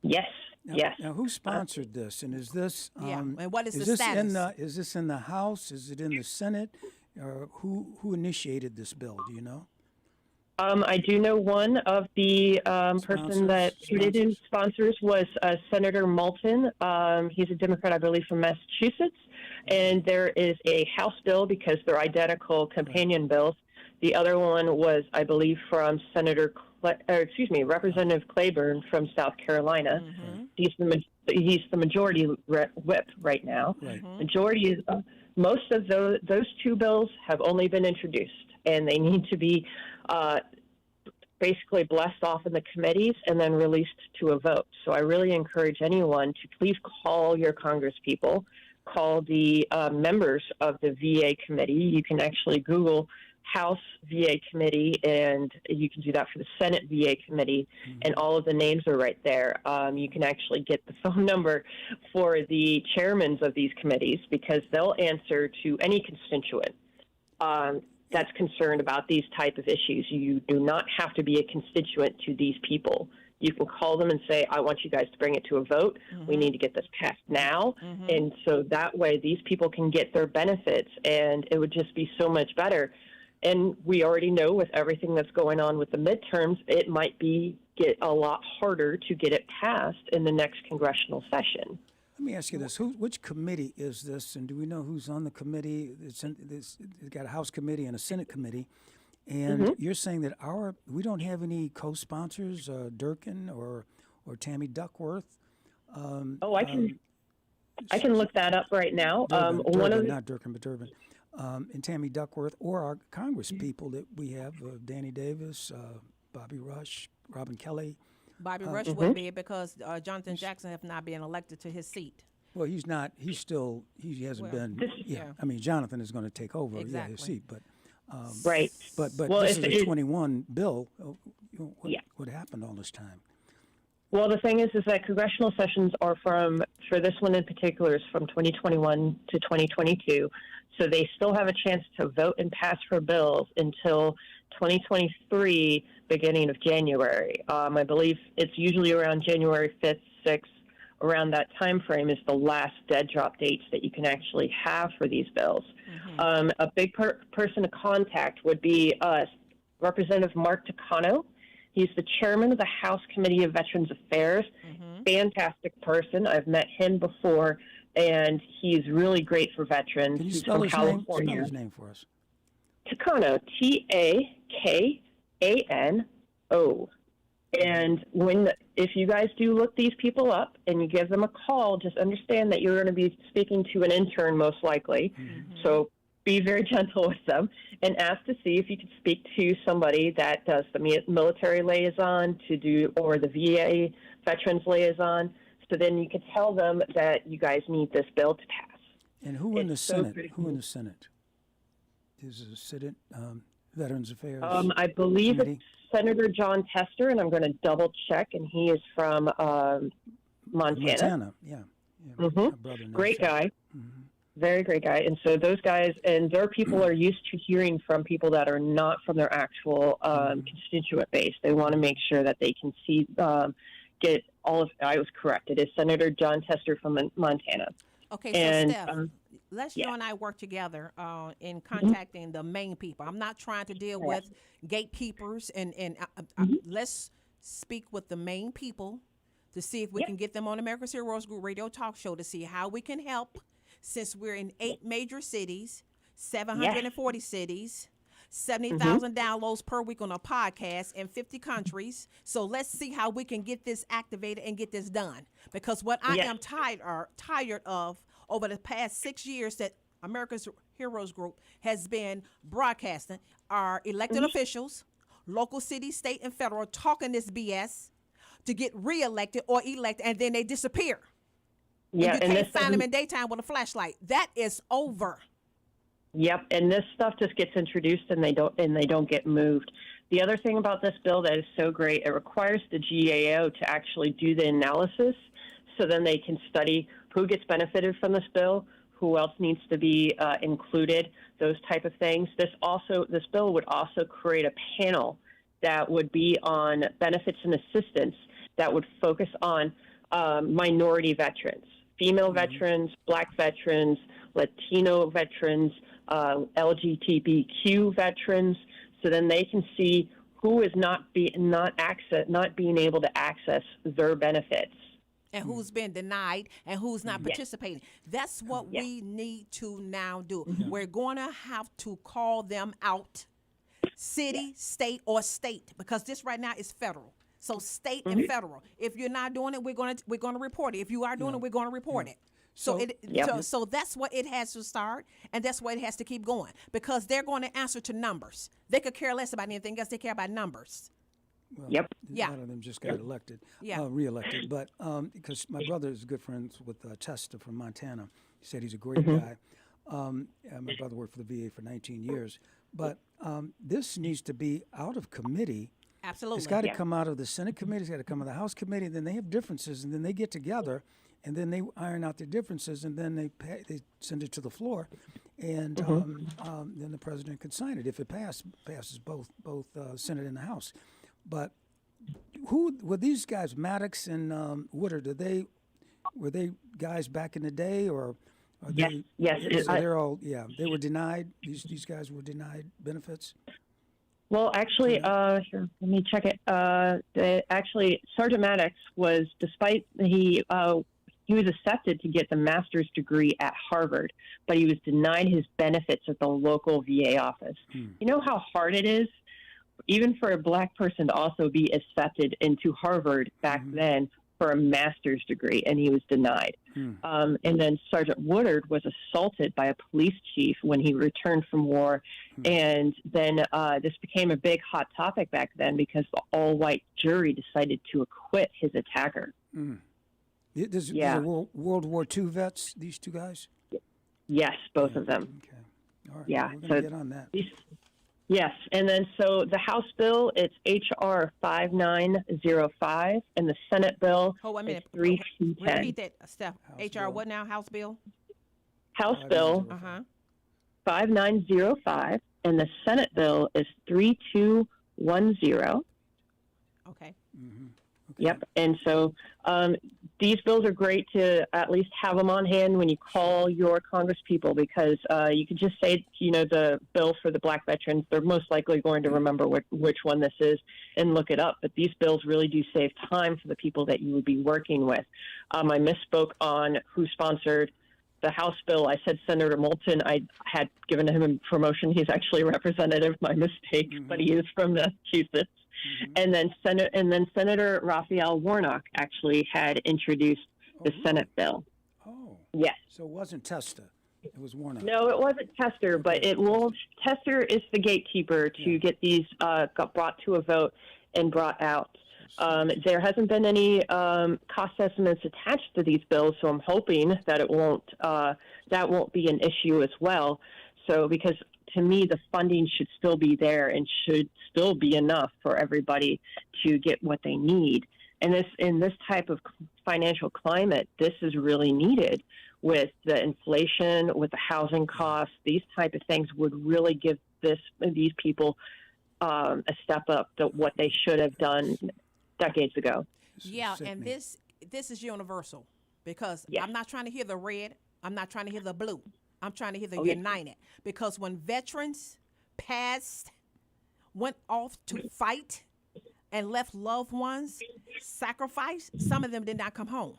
Yes. Now, who sponsored this, and is this? And what is the status? Is this in the House? Is it in the Senate? Or who initiated this bill? Do you know? I do know one of the person that sponsors was Senator Moulton. He's a Democrat, I believe, from Massachusetts. And there is a House bill, because they're identical companion bills. The other one was, I believe, from Senator Representative Claiborne from South Carolina. He's the majority whip right now. Right. Majority is most of those two bills have only been introduced, and they need to be basically blessed off in the committees and then released to a vote. So I really encourage anyone to please call your congresspeople, call the members of the VA committee. You can actually Google House VA committee, and you can do that for the Senate VA committee, and all of the names are right there. You can actually get the phone number for the chairmen of these committees, because they'll answer to any constituent that's concerned about these type of issues. You do not have to be a constituent to these people. You can call them and say, I want you guys to bring it to a vote. We need to get this passed now. And so that way these people can get their benefits, and it would just be so much better. And we already know with everything that's going on with the midterms, it might get a lot harder to get it passed in the next congressional session. Let me ask you this: which committee is this, and do we know who's on the committee? It's got a House committee and a Senate committee, and you're saying that we don't have any co-sponsors, Durkin or Tammy Duckworth. I can look that up right now. Not Durkin, but Durbin. And Tammy Duckworth, or our Congress people that we have, Danny Davis, Bobby Rush, Robin Kelley. Bobby Rush wouldn't be it because Jonathan Jackson have not been elected to his seat. Well, he's not. He hasn't been. I mean, Jonathan is going to take over his seat, but right. But this is a 21 bill. What happened all this time? Well, the thing is that congressional sessions are for this one in particular, is from 2021 to 2022. So they still have a chance to vote and pass for bills until 2023, beginning of January. I believe it's usually around January 5th, 6th, around that time frame is the last dead drop dates that you can actually have for these bills. A big person to contact would be Representative Mark Takano. He's the chairman of the House Committee of Veterans Affairs. Fantastic person. I've met him before, and he's really great for veterans. Can you He's spell from his California. name? Spell his name for us. Takano, Takano. And if you guys do look these people up and you give them a call, just understand that you're going to be speaking to an intern most likely. So be very gentle with them and ask to see if you can speak to somebody that does the military liaison or the VA veterans liaison. So then you can tell them that you guys need this bill to pass. And who in the Senate? Who in the Senate? Is the Senate Veterans Affairs? I believe it's Senator John Tester, and I'm going to double check. And he is from Montana. Yeah. Great guy. Very great guy. And so those guys and their people are used to hearing from people that are not from their actual constituent base. They want to make sure that they can see, get all of. I was correct. It is Senator John Tester from Montana. Okay, so Steph, let's you and I work together in contacting the main people. I'm not trying to deal with gatekeepers, and let's speak with the main people to see if we can get them on America's Heroes Group radio talk show to see how we can help, since we're in 8 major cities, 740 cities, 70,000 downloads per week on a podcast in 50 countries. So let's see how we can get this activated and get this done. Because what I am tired of over the past 6 years that America's Heroes Group has been broadcasting are elected officials, local, city, state, and federal, talking this BS to get reelected or elected, and then they disappear. Yeah, and you can't find them in daytime with a flashlight. That is over. Yep, and this stuff just gets introduced and they don't get moved. The other thing about this bill that is so great, it requires the GAO to actually do the analysis, so then they can study who gets benefited from this bill, who else needs to be included, those type of things. This bill would also create a panel that would be on benefits and assistance that would focus on minority veterans, female veterans, Black veterans, Latino veterans, LGBTQ veterans, so then they can see who is not being able to access their benefits. And who's been denied and who's not participating. That's what we need to now do. We're going to have to call them out city, state, or state, because this right now is federal. So state and federal. If you're not doing it, we're gonna report it. If you are doing it, we're gonna report it. So that's what it has to start, and that's what it has to keep going, because they're going to answer to numbers. They could care less about anything else. They care about numbers. Well, a lot of them just got elected, reelected. But because my brother is good friends with Testa from Montana. He said he's a great guy. My brother worked for the VA for 19 years. But this needs to be out of committee. Absolutely. It's got to come out of the Senate committee. It's got to come out of the House committee. Then they have differences, and then they get together, and then they iron out their differences, and then they send it to the floor, and then the president could sign it if it passes both Senate and the House. But who were these guys, Maddox and Woodard? Were they guys back in the day, or are they? Yes. So they're all they were denied. These guys were denied benefits. Well, actually, here, let me check it. Actually, Sergeant Maddox was, despite he was accepted to get the master's degree at Harvard, but he was denied his benefits at the local VA office. You know how hard it is, even for a black person to also be accepted into Harvard back then for a master's degree, and he was denied. And then Sergeant Woodard was assaulted by a police chief when he returned from war, and then this became a big hot topic back then because the all-white jury decided to acquit his attacker. These are World War II vets, these two guys? Yes, both of them. Okay. All right. Yeah. We're going to get on that. Yes, and then so the House bill, it's H.R. 5905, and the Senate bill is 3210. Repeat that, Steph. H.R. what now? House bill? House bill 5905, and the Senate bill is 3210. Okay. Yep, and so these bills are great to at least have them on hand when you call your congresspeople, because you can just say, the bill for the black veterans. They're most likely going to remember which one this is and look it up. But these bills really do save time for the people that you would be working with. I misspoke on who sponsored the House bill. I said Senator Moulton. I had given him a promotion. He's actually a representative. My mistake, but he is from Massachusetts. And then Senator Raphael Warnock actually had introduced the Senate bill. Oh. Yes. So it wasn't Testa. It was Warnock. No, it wasn't Tester, but Tester is the gatekeeper to get these got brought to a vote and brought out. There hasn't been any cost estimates attached to these bills, so I'm hoping that that won't be an issue as well. So because to me, the funding should still be there and should still be enough for everybody to get what they need. And in this type of financial climate, this is really needed with the inflation, with the housing costs. These type of things would really give these people a step up to what they should have done decades ago. Yeah, and this is universal, because I'm not trying to hear the red. I'm not trying to hear the blue. I'm trying to hear the united, because when veterans went off to fight and left loved ones sacrificed, some of them did not come home.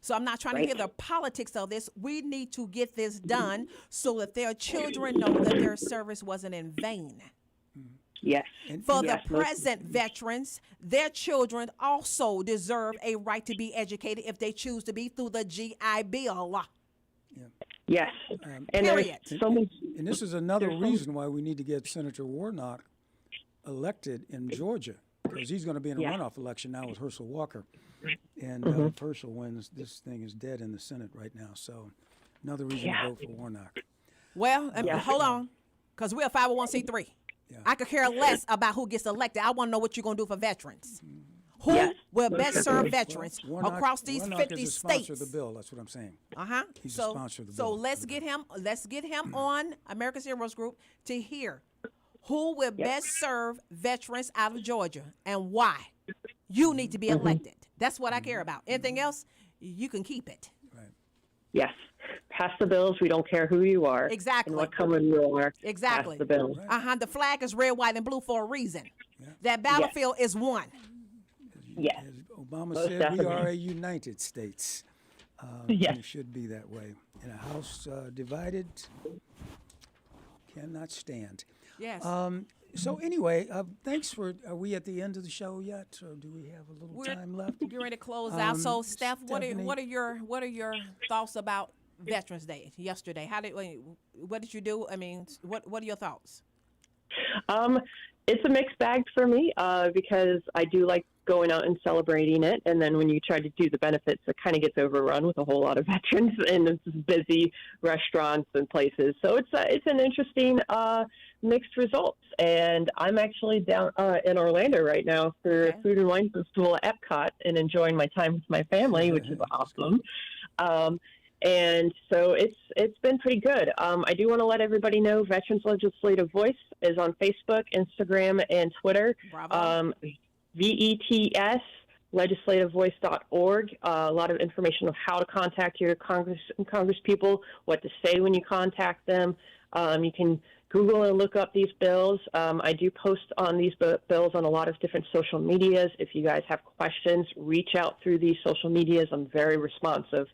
So I'm not trying to hear the politics of this. We need to get this done so that their children know that their service wasn't in vain. Yes. For the present veterans, their children also deserve a right to be educated if they choose to be through the GI Bill. Yes. Period. And this is another reason why we need to get Senator Warnock elected in Georgia, because he's going to be in a runoff election now with Herschel Walker. And if Herschel wins, this thing is dead in the Senate right now. So another reason to vote for Warnock. Well, hold on, because we're a 501c3. I could care less about who gets elected. I want to know what you're going to do for veterans. Who will best serve veterans across these 50 is a states? sponsor of the bill. That's what I'm saying. He's a sponsor of the so bill. let's get him on America's Heroes Group to hear who will best serve veterans out of Georgia and why you need to be elected. That's what I care about. Anything else, you can keep it. Right. Yes. Pass the bills. We don't care who you are. Exactly. And what color you are. Exactly. Pass the bills. The flag is red, white, and blue for a reason. That battlefield is one. Yes. As Obama Most said, definitely. we are a United States. Yes. And it should be that way. In a house divided, cannot stand. Yes. So anyway, thanks for. Are we at the end of the show yet, or do we have a little time left? Getting ready to close out. So, Steph, Stephanie. what are your thoughts about Veterans Day yesterday? What did you do? I mean, what are your thoughts? It's a mixed bag for me because I do like going out and celebrating it, and then when you try to do the benefits, it kind of gets overrun with a whole lot of veterans and busy restaurants and places. So it's an interesting mixed results. And I'm actually down in Orlando right now for Food and Wine Festival at Epcot and enjoying my time with my family, which is awesome. And so it's been pretty good. I do want to let everybody know Veterans Legislative Voice is on Facebook, Instagram, and Twitter. Bravo. VETS, legislativevoice.org. A lot of information on how to contact your Congress people, what to say when you contact them. You can Google and look up these bills. I do post on these bills on a lot of different social medias. If you guys have questions, reach out through these social medias. I'm very responsive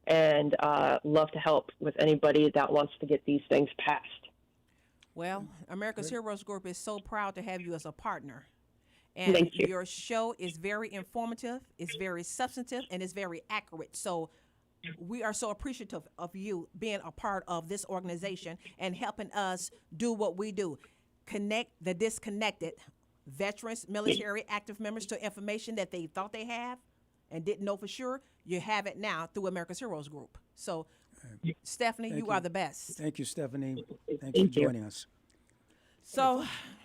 and love to help with anybody that wants to get these things passed. Well, America's Heroes Group is so proud to have you as a partner. And Thank you. Your show is very informative, it's very substantive, and it's very accurate. So we are so appreciative of you being a part of this organization and helping us do what we do. Connect the disconnected, veterans, military, active members to information that they thought they have and didn't know for sure. You have it now through America's Heroes Group. So, Stephanie, you are the best. Thank you, Stephanie. Thanks for joining us. So,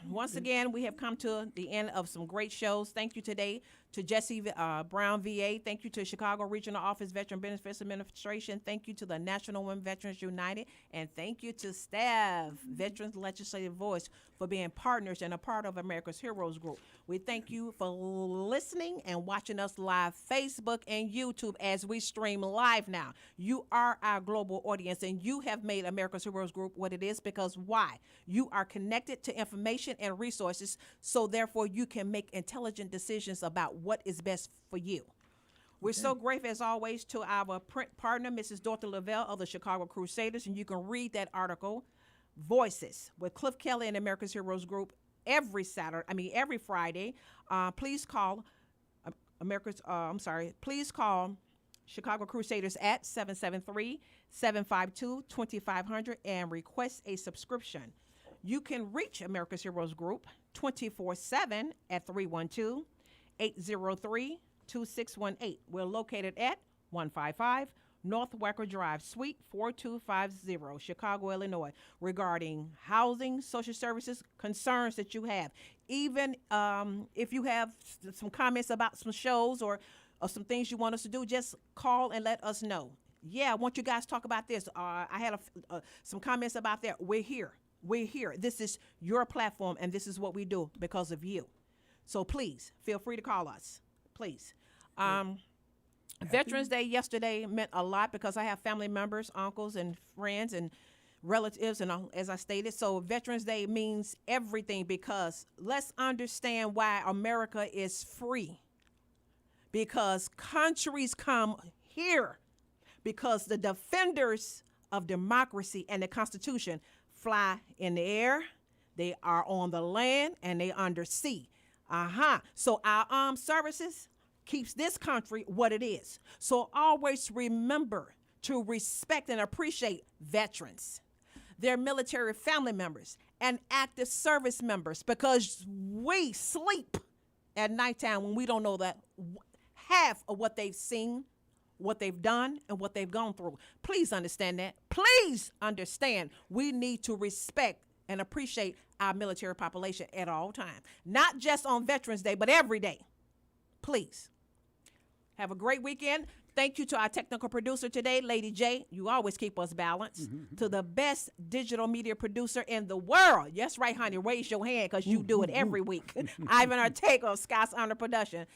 once again, we have come to the end of some great shows. Thank you today to Jesse Brown, VA. Thank you to Chicago Regional Office Veteran Benefits Administration. Thank you to the National Women Veterans United. And thank you to staff, Veterans Legislative Voice, for being partners and a part of America's Heroes Group. We thank you for listening and watching us live, Facebook and YouTube, as we stream live now. You are our global audience, and you have made America's Heroes Group what it is because why? You are connected to information and resources, so therefore you can make intelligent decisions about what is best for you. We're so grateful, as always, to our print partner, Mrs. Dorothy Lavelle of the Chicago Crusaders, and you can read that article, Voices, with Cliff Kelley and America's Heroes Group, every Friday. Please call please call Chicago Crusaders at 773-752-2500 and request a subscription. You can reach America's Heroes Group 24/7 at 312-803-2618. We're located at 155 North Wacker Drive, Suite 4250, Chicago, Illinois, regarding housing, social services, concerns that you have. Even if you have some comments about some shows or some things you want us to do, just call and let us know. Yeah, I want you guys to talk about this. I had some comments about that. We're here. We're here. This is your platform, and this is what we do because of you. So please, feel free to call us. Please. Veterans Day yesterday meant a lot because I have family members, uncles, and friends, and relatives, and as I stated. So Veterans Day means everything because let's understand why America is free. Because countries come here because the defenders of democracy and the Constitution fly in the air, they are on the land, and they under sea. So our armed services keeps this country what it is. So always remember to respect and appreciate veterans, their military family members, and active service members, because we sleep at nighttime when we don't know that half of what they've seen, what they've done, and what they've gone through. Please understand that. Please understand we need to respect and appreciate our military population at all times, not just on Veterans Day, but every day. Please. Have a great weekend. Thank you to our technical producer today, Lady J. You always keep us balanced. To the best digital media producer in the world. Yes, right, honey. Raise your hand because you do it every week. Ivan Ortega of Scott's Honor Production.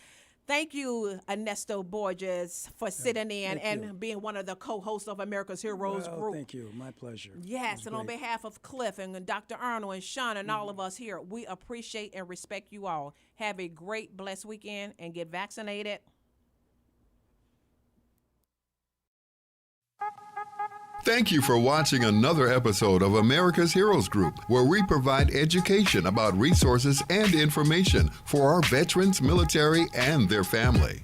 Thank you, Ernesto Borges, for sitting in and being one of the co-hosts of America's Heroes Group. Thank you. My pleasure. Yes, and on behalf of Cliff and Dr. Arnold and Sean and all of us here, we appreciate and respect you all. Have a great, blessed weekend and get vaccinated. Thank you for watching another episode of America's Heroes Group, where we provide education about resources and information for our veterans, military, and their family.